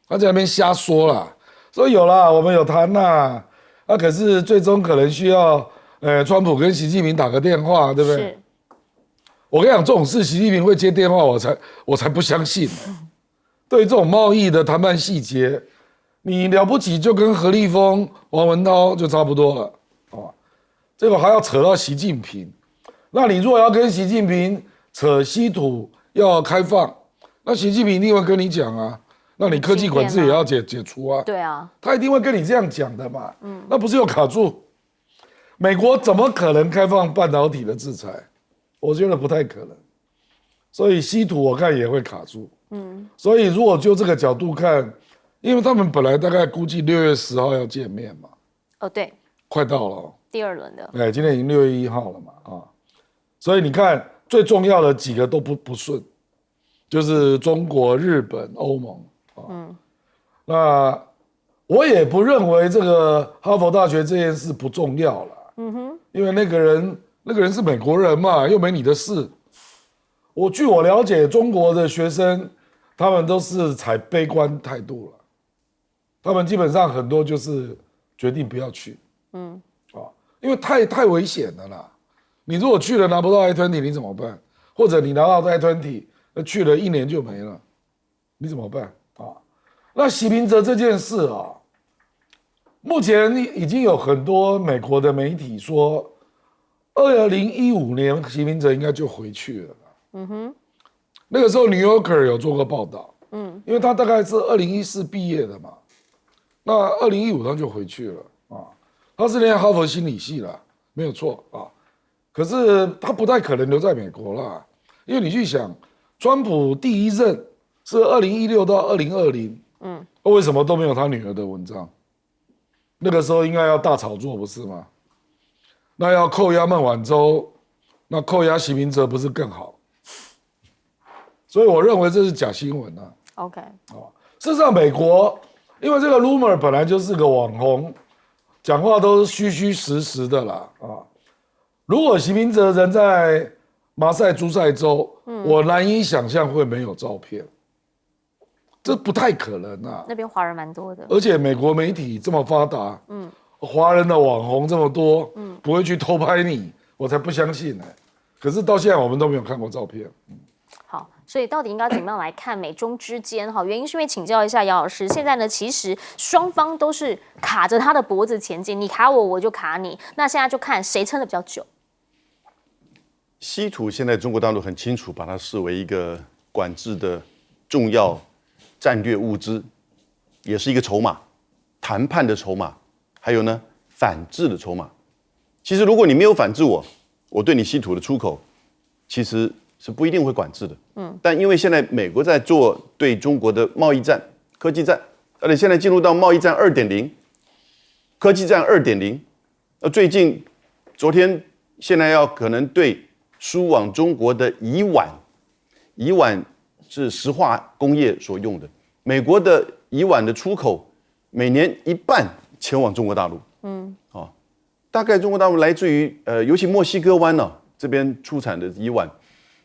他在那边瞎说啦，说有啦，我们有谈啦，可是最终可能需要川普跟习近平打个电话，对不对？是。我跟你讲，这种事习近平会接电话，我才不相信。对于这种贸易的谈判细节，你了不起就跟何立峰、王文涛就差不多了，这个还要扯到习近平。那你如果要跟习近平扯稀土要开放，那习近平一定会跟你讲啊，那你科技管制也要解除啊。对啊，他一定会跟你这样讲的嘛。那不是又卡住？美国怎么可能开放半导体的制裁？我觉得不太可能。所以稀土我看也会卡住。所以如果就这个角度看，因为他们本来大概估计6月10号要见面嘛。对，快到了第2轮的。今天已经6月1号了嘛，所以你看最重要的几个都不顺，就是中国、日本、欧盟那我也不认为这个哈佛大学这件事不重要了。因为那个人是美国人嘛，又没你的事。据我了解，中国的学生他们都是采悲观态度了。他们基本上很多就是决定不要去，因为太危险了啦。你如果去了拿不到 I-20， 你怎么办？或者你拿到 I-20， 去了1年就没了，你怎么办那习平泽这件事目前已经有很多美国的媒体说，2015年习平泽应该就回去了。那个时候 New Yorker 有做过报道，因为他大概是2014毕业的嘛。那2015他就回去了他是念哈佛心理系啦，没有错可是他不太可能留在美国啦，因为你去想，川普第一任是2016到2020，为什么都没有他女儿的文章？那个时候应该要大炒作，不是吗？那要扣押孟晚舟，那扣押习明哲不是更好？所以我认为这是假新闻啊。OK， 事实上，美国因为这个 rumor 本来就是个网红，讲话都是虚虚实实的啦啊。如果习明哲人在马赛诸塞州，我难以想象会没有照片，这不太可能啊。那边华人蛮多的，而且美国媒体这么发达，华人的网红这么多，不会去偷拍你，我才不相信呢。可是到现在我们都没有看过照片。好，所以到底应该怎么样来看美中之间？哈，原因是因为请教一下姚老师，现在呢，其实双方都是卡着他的脖子前进，你卡我，我就卡你。那现在就看谁撑得比较久。稀土现在中国大陆很清楚，把它视为一个管制的重要战略物资，也是一个筹码，谈判的筹码，还有呢反制的筹码。其实如果你没有反制我，我对你稀土的出口，其实是不一定会管制的。但因为现在美国在做对中国的贸易战、科技战，而且现在进入到贸易战2.0、科技战2.0。最近、昨天、现在要可能对输往中国的乙烷是石化工业所用的。美国的乙烷的出口每年1半前往中国大陆。大概中国大陆来自于尤其墨西哥湾呢、这边出产的乙烷，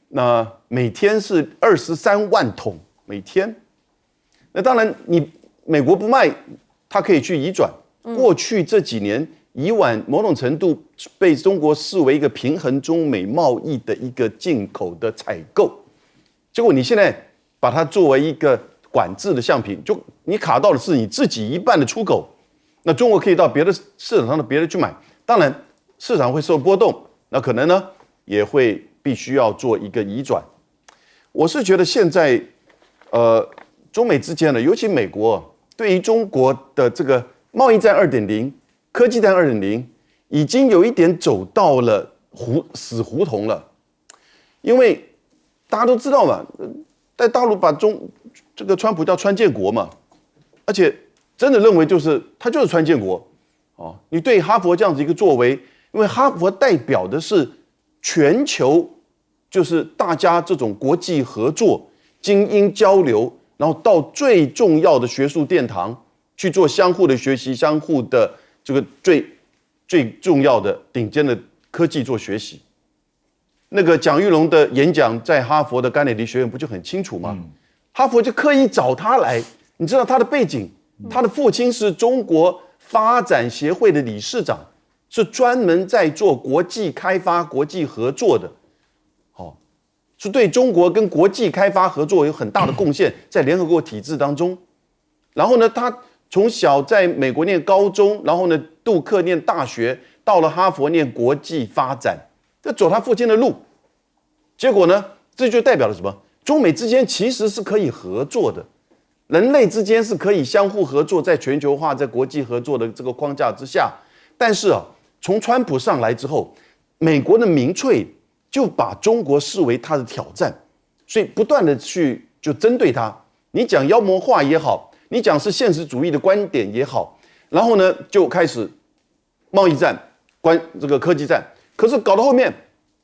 那每天是23万桶每天。那当然，你美国不卖，它可以去移转。过去这几年，乙烷某种程度被中国视为一个平衡中美贸易的一个进口的采购，结果你现在把它作为一个管制的项品，就你卡到的是你自己1半的出口，那中国可以到别的市场上的别的去买，当然市场会受波动，那可能呢也会必须要做一个移转。我是觉得现在中美之间呢，尤其美国对于中国的这个贸易战2.0、科技战2.0，已经有一点走到了死胡同了。因为大家都知道嘛，在大陆把这个川普叫川建国嘛，而且真的认为他就是川建国哦。你对哈佛这样子一个作为，因为哈佛代表的是全球，就是大家这种国际合作、精英交流，然后到最重要的学术殿堂去做相互的学习、相互的这个最重要的顶尖的科技做学习。那个蒋玉龙的演讲在哈佛的甘乃迪学院不就很清楚吗？哈佛就刻意找他来，你知道他的背景，他的父亲是中国发展协会的理事长，是专门在做国际开发、国际合作的，是对中国跟国际开发合作有很大的贡献，在联合国体制当中。然后呢，他从小在美国念高中，然后呢杜克念大学，到了哈佛念国际发展，这走他父亲的路。结果呢，这就代表了什么？中美之间其实是可以合作的，人类之间是可以相互合作，在全球化、在国际合作的这个框架之下。但是从川普上来之后，美国的民粹就把中国视为他的挑战，所以不断的去就针对他。你讲妖魔化也好，你讲是现实主义的观点也好，然后呢就开始贸易战、这个科技战。可是搞到后面，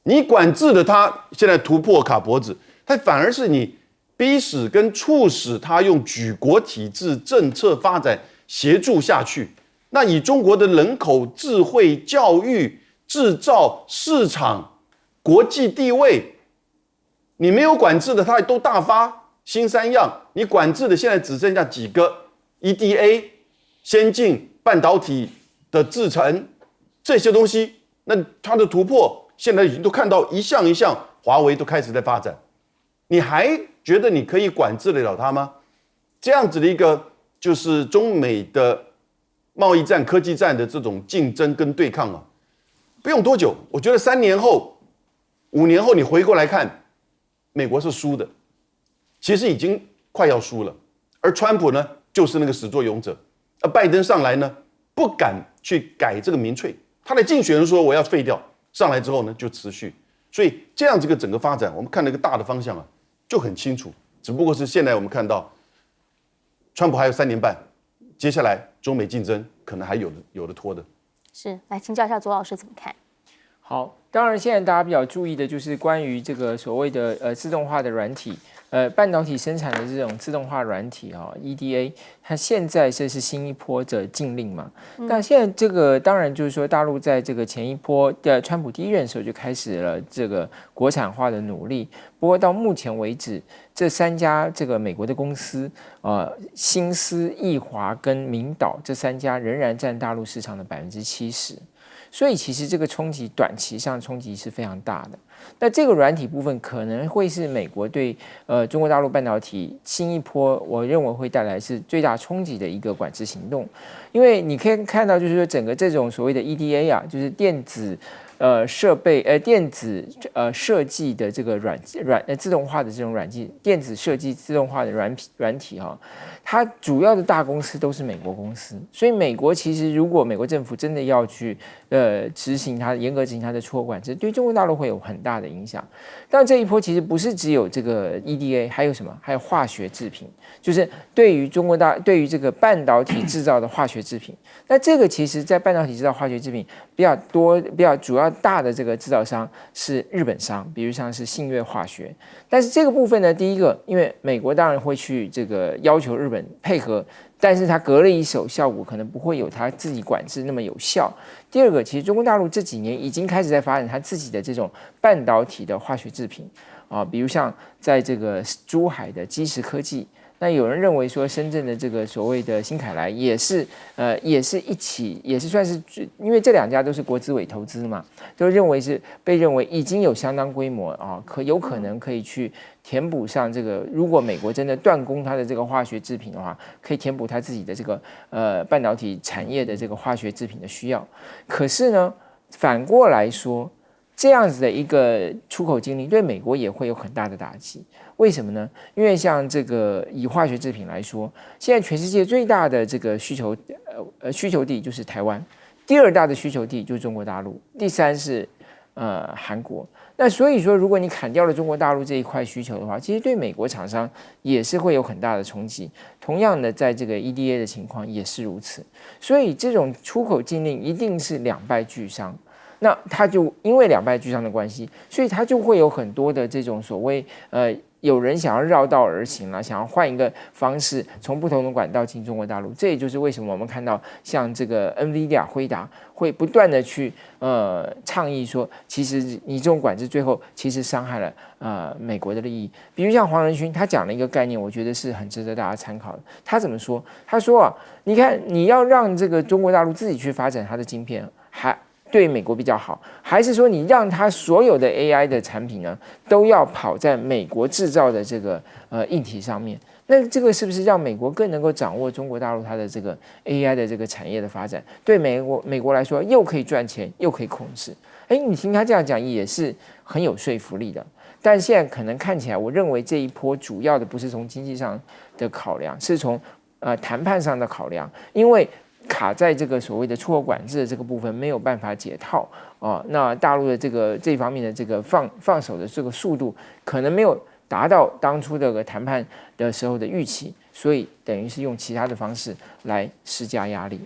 你管制了他，现在突破卡脖子，他反而是你逼使跟促使他用举国体制政策发展协助下去。那以中国的人口、智慧、教育、制造、市场、国际地位，你没有管制的，他都大发新三样。你管制的现在只剩下几个 EDA、先进半导体的制程这些东西，那它的突破现在已经都看到一项一项，华为都开始在发展。你还觉得你可以管制得了它吗？这样子的一个就是中美的贸易战、科技战的这种竞争跟对抗啊，不用多久，我觉得3年后、5年后你回过来看，美国是输的，其实已经快要输了。而川普呢，就是那个始作俑者。而拜登上来呢，不敢去改这个民粹，他的竞选人说我要废掉，上来之后呢就持续。所以这样这个整个发展，我们看那个大的方向啊，就很清楚，只不过是现在我们看到，川普还有3年半，接下来中美竞争可能还有的拖的。是，来请教一下左老师怎么看？好，当然现在大家比较注意的就是关于这个所谓的自动化的软体，半导体生产的这种自动化软体EDA， 它现在这是新一波的禁令嘛？那现在这个当然就是说，大陆在这个前一波的川普第一任的时候就开始了这个国产化的努力。不过到目前为止，这3家这个美国的公司，新思、易华跟明岛这3家仍然占大陆市场的70%。所以其实这个冲击短期上冲击是非常大的。那这个软体部分可能会是美国对中国大陆半导体新一波，我认为会带来是最大冲击的一个管制行动。因为你可以看到，就是说整个这种所谓的 EDA 啊，就是电子设备电子设计的这个自动化的这种软件，电子设计自动化的软体哈，它主要的大公司都是美国公司，所以美国其实如果美国政府真的要去严格执行它的出口管制，对中国大陆会有很大的影响。但这一波其实不是只有这个 EDA， 还有什么？还有化学制品，就是对于这个半导体制造的化学制品。那这个其实在半导体制造化学制品比较主要大的这个制造商是日本商，比如像是信越化学。但是这个部分呢，第一个，因为美国当然会去这个要求日本配合，但是它隔了一手，效果可能不会有它自己管制那么有效。第二个，其实中国大陆这几年已经开始在发展它自己的这种半导体的化学制品啊，比如像在这个珠海的基石科技。那有人认为说，深圳的这个所谓的新凯来也是算是，因为这2家都是国资委投资嘛，都被认为已经有相当规模啊，有可能可以去填补上这个，如果美国真的断供它的这个化学制品的话，可以填补它自己的这个半导体产业的这个化学制品的需要。可是呢，反过来说，这样子的一个出口禁令对美国也会有很大的打击。为什么呢？因为像这个以化学制品来说，现在全世界最大的这个需求地就是台湾，第2大的需求地就是中国大陆，第3是韩国。那所以说，如果你砍掉了中国大陆这一块需求的话，其实对美国厂商也是会有很大的冲击。同样的，在这个 EDA 的情况也是如此。所以这种出口禁令一定是两败俱伤。那它就因为两败俱伤的关系，所以它就会有很多的这种所谓有人想要绕道而行啦，想要换一个方式，从不同的管道进中国大陆。这也就是为什么我们看到像这个 NVIDIA 辉达会不断的去倡议说，其实你这种管制最后其实伤害了美国的利益。比如像黄仁勋他讲了一个概念，我觉得是很值得大家参考的。他怎么说？他说啊，你看你要让这个中国大陆自己去发展它的晶片，还对美国比较好，还是说你让它所有的 AI 的产品呢，都要跑在美国制造的这个硬体上面？那这个是不是让美国更能够掌握中国大陆它的这个 AI 的这个产业的发展？对美国来说，又可以赚钱，又可以控制。你听他这样讲也是很有说服力的。但现在可能看起来，我认为这一波主要的不是从经济上的考量，是从谈判上的考量，因为卡在这个所谓的出口管制的这个部分没有办法解套啊，那大陆的这方面的这个放手的这个速度可能没有达到当初这个谈判的时候的预期，所以等于是用其他的方式来施加压力。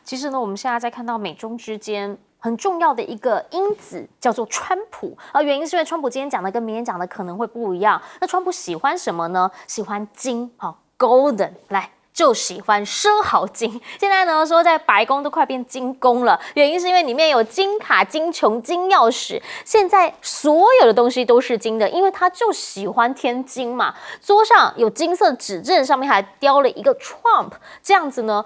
其实呢，我们现在在看到美中之间很重要的一个因子叫做川普，原因是因为川普今天讲的跟明天讲的可能会不一样。那川普喜欢什么呢？喜欢金，golden， 来。就喜欢奢豪金，现在呢说在白宫都快变金宫了，原因是因为里面有金卡、金琼、金钥匙，现在所有的东西都是金的，因为他就喜欢添金嘛。桌上有金色指针，上面还雕了一个 Trump， 这样子呢，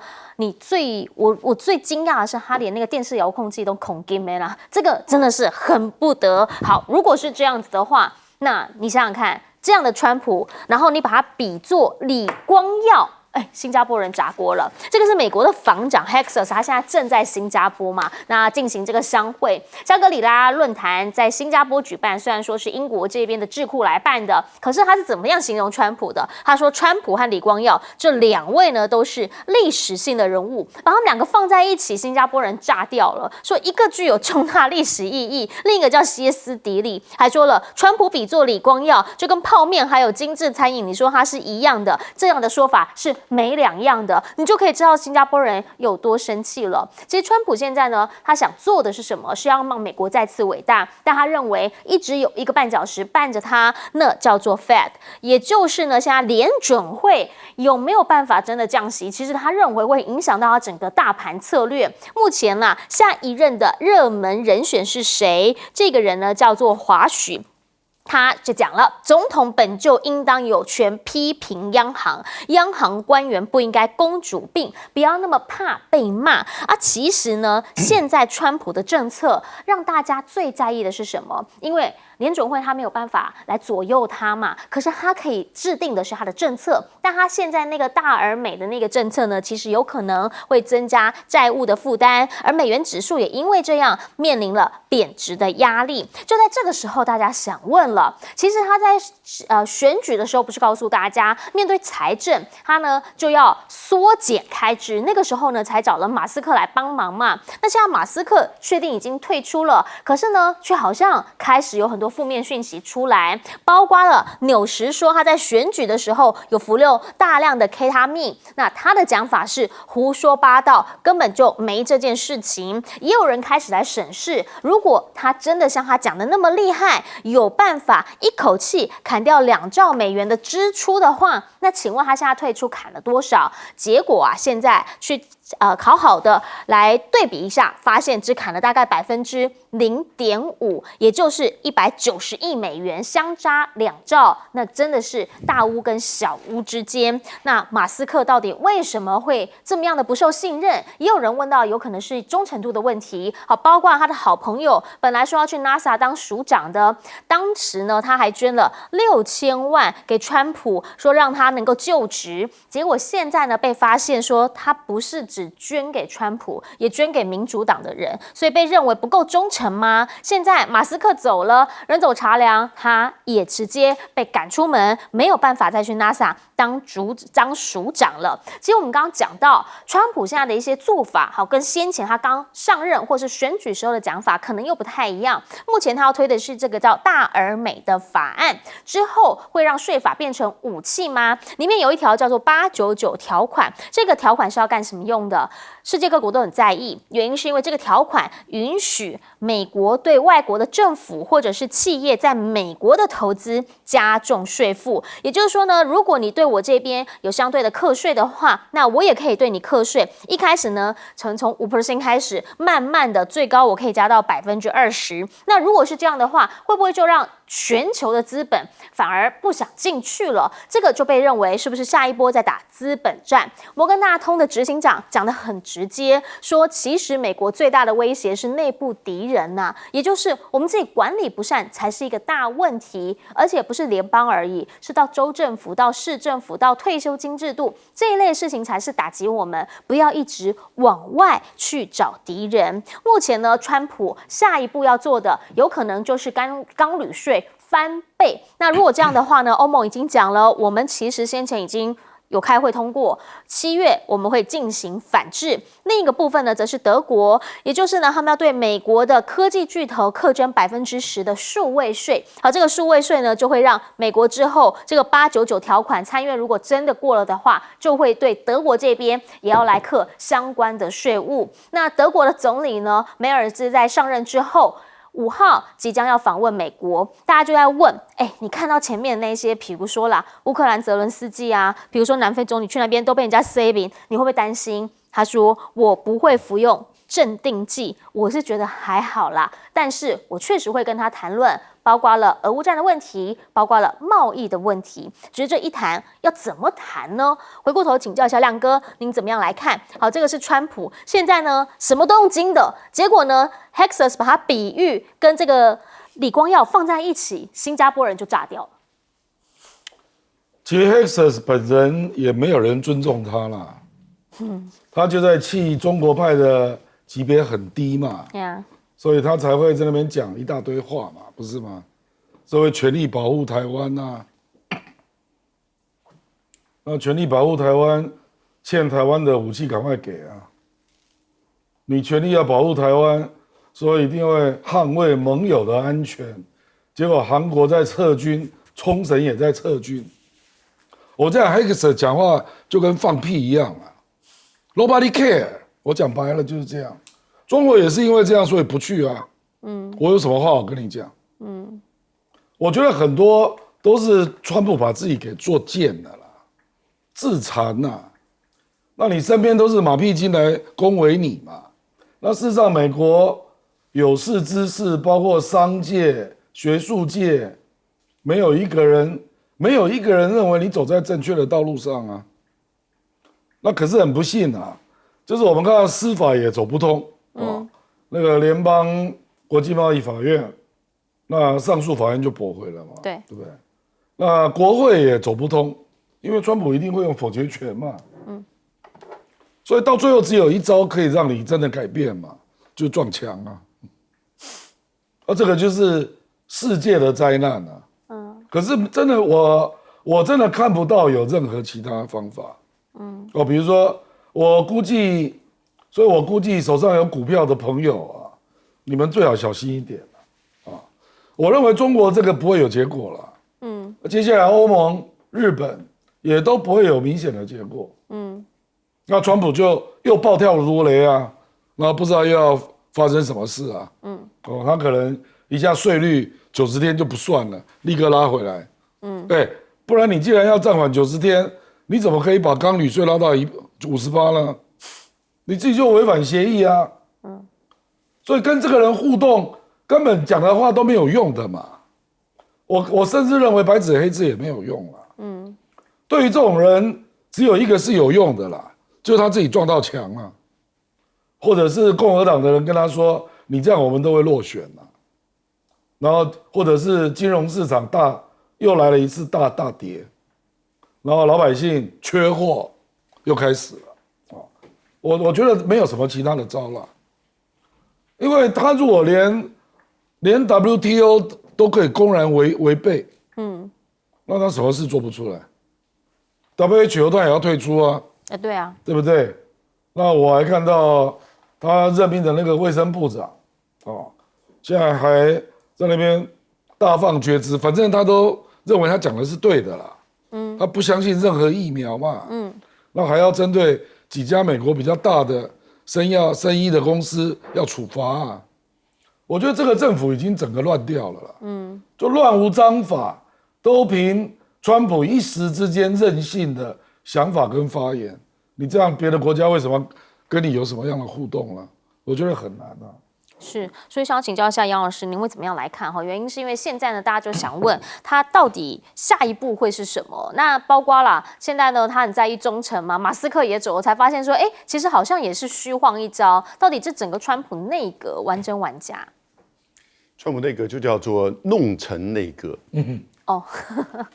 我最惊讶的是他连那个电视遥控器都孔金没啦，这个真的是很不得好。如果是这样子的话，那你想想看，这样的川普，然后你把它比作李光耀。新加坡人炸锅了。这个是美国的防长 Hexas， 他现在正在新加坡嘛，那进行这个商会。香格里拉论坛在新加坡举办，虽然说是英国这边的智库来办的，可是他是怎么样形容川普的？他说川普和李光耀这两位呢都是历史性的人物，把他们两个放在一起，新加坡人炸掉了，说一个具有重大历史意义，另一个叫歇斯底里，还说了川普比作李光耀就跟泡面还有精致餐饮，你说它是一样的，这样的说法是没两样的，你就可以知道新加坡人有多生气了。其实川普现在呢，他想做的是什么？是要让美国再次伟大，但他认为一直有一个绊脚石绊着他，那叫做 Fed， 也就是呢，现在联准会有没有办法真的降息？其实他认为会影响到他整个大盘策略。目前啦，下一任的热门人选是谁？这个人呢叫做华许。他就讲了，总统本就应当有权批评央行，央行官员不应该公主病，不要那么怕被骂啊。其实呢，现在川普的政策让大家最在意的是什么？因为联准会他没有办法来左右他嘛，可是他可以制定的是他的政策，但他现在那个大而美的那个政策呢，其实有可能会增加债务的负担，而美元指数也因为这样面临了贬值的压力。就在这个时候，大家想问了，其实他在选举的时候不是告诉大家，面对财政，他呢就要缩减开支，那个时候呢才找了马斯克来帮忙嘛。那现在马斯克确定已经退出了，可是呢，却好像开始有很多负面讯息出来，包括了纽时说他在选举的时候有服用大量的 K 他命，那他的讲法是胡说八道，根本就没这件事情。也有人开始来审视，如果他真的像他讲的那么厉害，有办法一口气砍掉2兆美元的支出的话，那请问他现在退出砍了多少？结果啊，现在去好好的来对比一下，发现只砍了大概0.5%，也就是190亿美元，相差2兆，那真的是大屋跟小屋之间。那马斯克到底为什么会这么样的不受信任？也有人问到，有可能是忠诚度的问题。好，包括他的好朋友本来说要去 NASA 当署长的，当时呢他还捐了6000万给川普，说让他能够就职。结果现在呢被发现说他不是只捐给川普，也捐给民主党的人，所以被认为不够忠诚吗？现在马斯克走了，人走茶凉，他也直接被赶出门，没有办法再去 NASA 当署长了。其实我们刚刚讲到，川普现在的一些做法，好，跟先前他刚上任或是选举时候的讲法可能又不太一样。目前他要推的是这个叫大而美的法案，之后会让税法变成武器吗？里面有一条叫做899条款，这个条款是要干什么用的？世界各国都很在意，原因是因为这个条款允许美国对外国的政府或者是企业在美国的投资加重税负。也就是说呢，如果你对我这边有相对的课税的话，那我也可以对你课税。一开始呢，从 5% 开始，慢慢的最高我可以加到20%。那如果是这样的话，会不会就让全球的资本反而不想进去了？这个就被认为是不是下一波在打资本战？摩根大通的执行长讲得很直接，说其实美国最大的威胁是内部敌人呐，也就是我们自己管理不善才是一个大问题，而且不是联邦而已，是到州政府、到市政府、到退休金制度这一类事情才是打击我们，不要一直往外去找敌人。目前呢，川普下一步要做的有可能就是钢铝税翻倍。那如果这样的话呢，欧盟已经讲了，我们其实先前已经有开会通过，7月我们会进行反制。另一个部分呢，则是德国，也就是呢，他们要对美国的科技巨头课征10%的数位税。好，这个数位税呢，就会让美国之后这个899条款参院如果真的过了的话，就会对德国这边也要来课相关的税务。那德国的总理呢，梅尔兹在上任之后，5号即将要访问美国，大家就在问，你看到前面那些，比如说啦，乌克兰泽伦斯基啊，比如说南非总理去那边都被人家 saving， 你会不会担心？他说我不会服用镇定剂，我是觉得还好啦，但是我确实会跟他谈论，包括了俄乌战的问题，包括了贸易的问题。只是这一谈要怎么谈呢？回过头请教一下亮哥，您怎么样来看？好，这个是川普，现在呢什么都用金的，结果呢 Hexas 把它比喻跟这个李光耀放在一起，新加坡人就炸掉了。其实 Hexas 本人也没有人尊重他啦，他就在气中国派的级别很低嘛，所以他才会在那边讲一大堆话嘛，不是吗？所谓全力保护台湾呐，那全力保护台湾，欠台湾的武器赶快给啊！你全力要保护台湾，所以一定会捍卫盟友的安全。结果韩国在撤军，冲绳也在撤军。我这样 Hex 讲话就跟放屁一样啊 ，Nobody care。我讲白了就是这样。中国也是因为这样，所以不去啊。我有什么话我跟你讲？我觉得很多都是川普把自己给做贱的啦，自残呐。那你身边都是马屁精来恭维你嘛？那事实上，美国有识之士，包括商界、学术界，没有一个人认为你走在正确的道路上啊。那可是很不幸啊，就是我们看到司法也走不通啊。那个联邦国际贸易法院，那上诉法院就驳回了嘛，对不对？那国会也走不通，因为川普一定会用否决权嘛。所以到最后只有一招可以让你真的改变嘛，就撞墙啊。这个就是世界的灾难啊。可是真的我真的看不到有任何其他方法。比如说我估计手上有股票的朋友啊，你们最好小心一点啊。我认为中国这个不会有结果了。接下来欧盟、日本也都不会有明显的结果。那川普就又暴跳如雷啊，然后不知道又要发生什么事啊。他可能一下税率90天就不算了，立刻拉回来。不然你既然要暂缓90天，你怎么可以把钢铝税拉到58呢？你自己就违反协议啊。所以跟这个人互动，根本讲的话都没有用的嘛。我甚至认为白纸黑字也没有用了。对于这种人，只有一个是有用的啦，就是他自己撞到墙了，或者是共和党的人跟他说：“你这样我们都会落选了。”然后或者是金融市场又来了一次大跌，然后老百姓缺货又开始了。我觉得没有什么其他的招了，因为他如果连 WTO 都可以公然违背，那他什么事做不出来 ？WHO 他也要退出啊。对啊，对不对？那我还看到他任命的那个卫生部长，现在还在那边大放厥词，反正他都认为他讲的是对的啦。他不相信任何疫苗嘛。那还要针对几家美国比较大的生医的公司要处罚啊。我觉得这个政府已经整个乱掉了啦。就乱无章法，都凭川普一时之间任性的想法跟发言，你这样别的国家为什么跟你有什么样的互动呢？我觉得很难啊。是，所以想要请教一下杨老师，您会怎么样来看？原因是因为现在呢，大家就想问他到底下一步会是什么？那包括啦，现在呢，他很在意忠诚嘛，马斯克也走了，才发现说，其实好像也是虚晃一招。到底这整个川普内阁玩真玩假？川普内阁就叫做弄成内阁，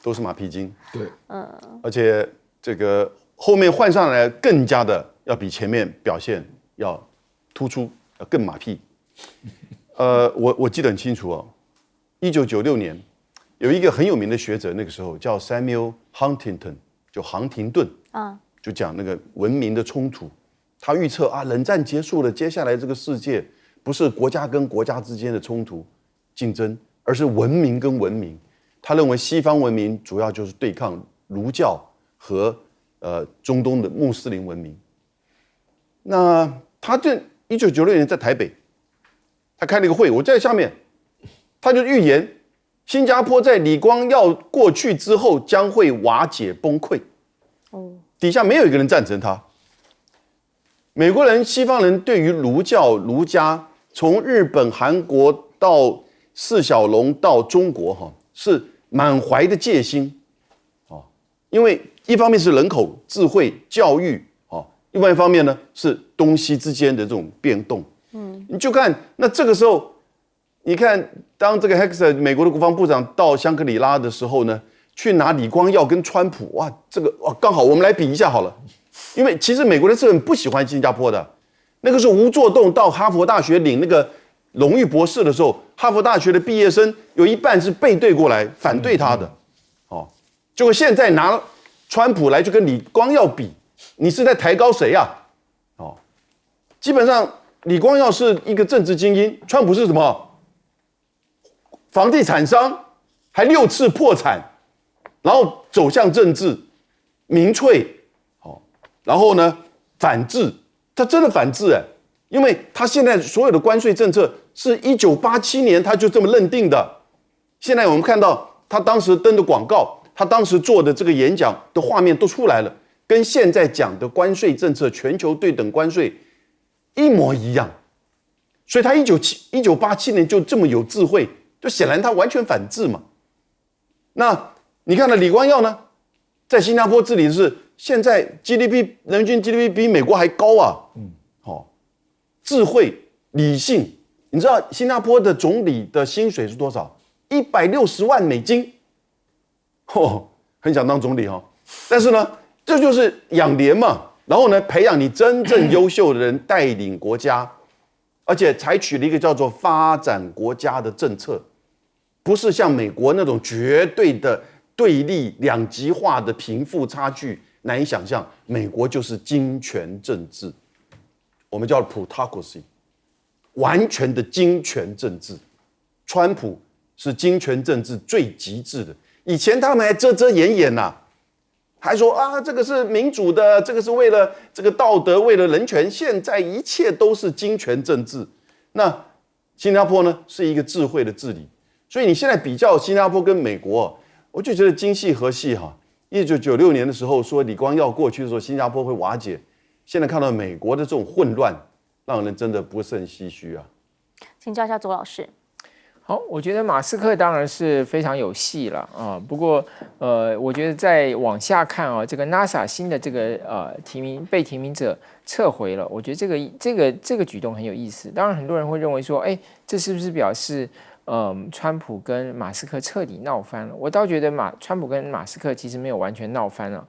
都是马屁精，对，而且这个后面换上来更加的要比前面表现要突出，要更马屁。我记得很清楚哦，1996年有一个很有名的学者，那个时候叫 Samuel Huntington， 就杭廷顿，就讲那个文明的冲突。他预测冷战结束了，接下来这个世界不是国家跟国家之间的冲突竞争，而是文明跟文明。他认为西方文明主要就是对抗儒教和中东的穆斯林文明。那他这1996年在台北，他开了一个会，我在下面，他就预言新加坡在李光耀过去之后将会瓦解崩溃。底下没有一个人赞成他。美国人、西方人对于儒教、儒家，从日本、韩国到释小龙到中国，是满怀的戒心。因为一方面是人口、智慧、教育，另外一方面呢是东西之间的这种变动。你就看，那这个时候，你看当这个 Hex 美国的国防部长到香格里拉的时候呢，去拿李光耀跟川普，哇，这个哇刚好我们来比一下好了，因为其实美国的资本不喜欢新加坡的，那个时候吴作栋到哈佛大学领那个荣誉博士的时候，哈佛大学的毕业生有一半是背对过来反对他的，哦，结果现在拿川普来就跟李光耀比，你是在抬高谁呀？哦，基本上李光耀是一个政治精英，川普是什么？房地产商，还6次破产，然后走向政治，民粹，哦，然后呢反制，他真的反制哎，因为他现在所有的关税政策是1987年他就这么认定的。现在我们看到他当时登的广告，他当时做的这个演讲的画面都出来了，跟现在讲的关税政策、全球对等关税一模一样。所以他1987年就这么有智慧，就显然他完全反制嘛。那你看到李光耀呢，在新加坡治理的是现在 GDP 人均 GDP 比美国还高啊，智慧理性。你知道新加坡的总理的薪水是多少？160万美金，很想当总理哦。但是呢，这就是养廉嘛，然后呢，培养你真正优秀的人带领国家，而且采取了一个叫做发展国家的政策，不是像美国那种绝对的对立、两极化的贫富差距难以想象。美国就是金权政治，我们叫 plutocracy， 完全的金权政治。川普是金权政治最极致的，以前他们还遮遮掩掩呐，还说啊这个是民主的，这个是为了这个道德，为了人权。现在一切都是金权政治。那新加坡呢是一个智慧的治理，所以你现在比较新加坡跟美国，我就觉得今系和系哈。1996年的时候说李光耀过去的时候新加坡会瓦解，现在看到美国的这种混乱，让人真的不胜唏嘘啊。请教一下左老师。好，我觉得马斯克当然是非常有戏了啊。不过我觉得再往下看啊，这个 NASA 新的这个被提名者撤回了，我觉得这个举动很有意思。当然很多人会认为说，哎，这是不是表示川普跟马斯克彻底闹翻了？我倒觉得川普跟马斯克其实没有完全闹翻了。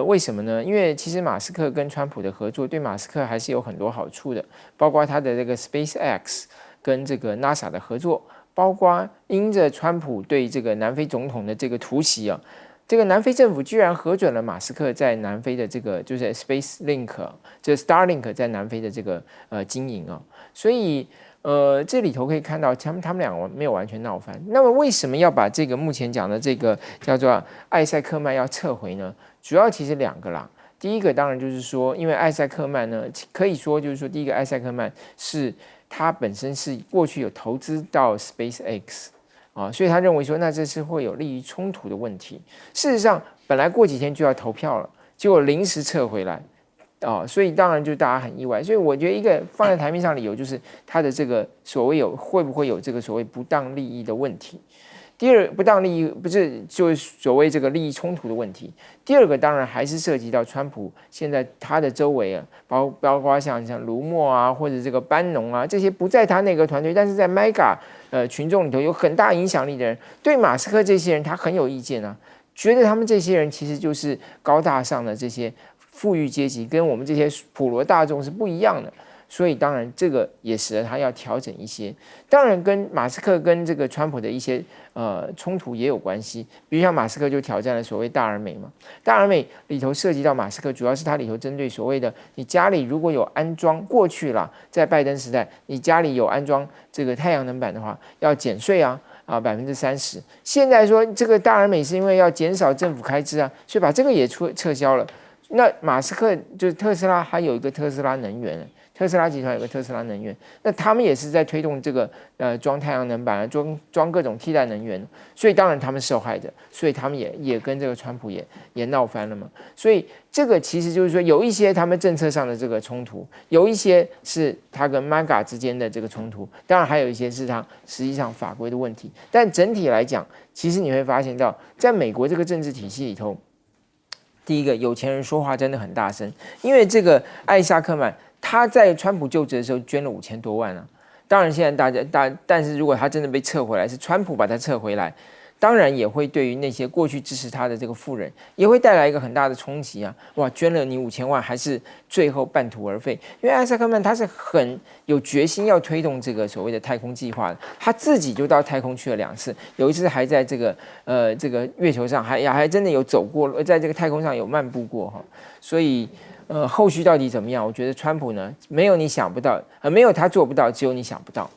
为什么呢？因为其实马斯克跟川普的合作对马斯克还是有很多好处的，包括他的这个 SpaceX 跟这个 NASA 的合作，包括因着川普对这个南非总统的这个突袭啊，这个南非政府居然核准了马斯克在南非的这个就是 SpaceLink， 就是 Starlink 在南非的这个经营啊，所以这里头可以看到他们两个没有完全闹翻。那么为什么要把这个目前讲的这个叫做艾塞克曼要撤回呢？主要其实两个啦。第一个当然就是说，因为艾塞克曼呢，可以说就是说，第一个艾塞克曼是他本身是过去有投资到 SpaceX 啊，所以他认为说，那这是会有利益冲突的问题。事实上，本来过几天就要投票了，结果临时撤回来。所以当然就大家很意外，所以我觉得一个放在台面上理由就是他的这个所谓会不会有这个所谓不当利益的问题。第二，不当利益不是就是所谓这个利益冲突的问题。第二个当然还是涉及到川普现在他的周围啊，包括像卢默啊或者这个班农啊这些不在他那个团队，但是在 Mega 群众里头有很大影响力的人，对马斯克这些人他很有意见啊，觉得他们这些人其实就是高大上的这些富裕阶级，跟我们这些普罗大众是不一样的。所以当然这个也使得他要调整一些，当然跟马斯克跟这个川普的一些冲突也有关系。比如像马斯克就挑战了所谓大而美嘛，大而美里头涉及到马斯克，主要是他里头针对所谓的你家里如果有安装，过去啦在拜登时代，你家里有安装这个太阳能板的话，要减税啊30%。现在说这个大而美是因为要减少政府开支啊，所以把这个也撤销了。那马斯克就是特斯拉，还有一个特斯拉能源。特斯拉集团有个特斯拉能源，那他们也是在推动这个装太阳能板啊，装各种替代能源，所以当然他们受害者，所以他们也跟这个川普也闹翻了嘛。所以这个其实就是说有一些他们政策上的这个冲突，有一些是他跟 MAGA 之间的这个冲突，当然还有一些是他实际上法规的问题。但整体来讲，其实你会发现到，在美国这个政治体系里头，第一个有钱人说话真的很大声，因为这个艾萨克曼。他在川普就职的时候捐了5000多万啊，当然现在但是如果他真的被撤回来，是川普把他撤回来，当然也会对于那些过去支持他的这个富人，也会带来一个很大的冲击啊！哇，捐了你5000万，还是最后半途而废？因为艾萨克曼他是很有决心要推动这个所谓的太空计划的，他自己就到太空去了2次，有一次还在这个月球上还真的有走过，在这个太空上有漫步过哈，所以。后续到底怎么样？我觉得川普呢，没有你想不到，没有他做不到，只有你想不到。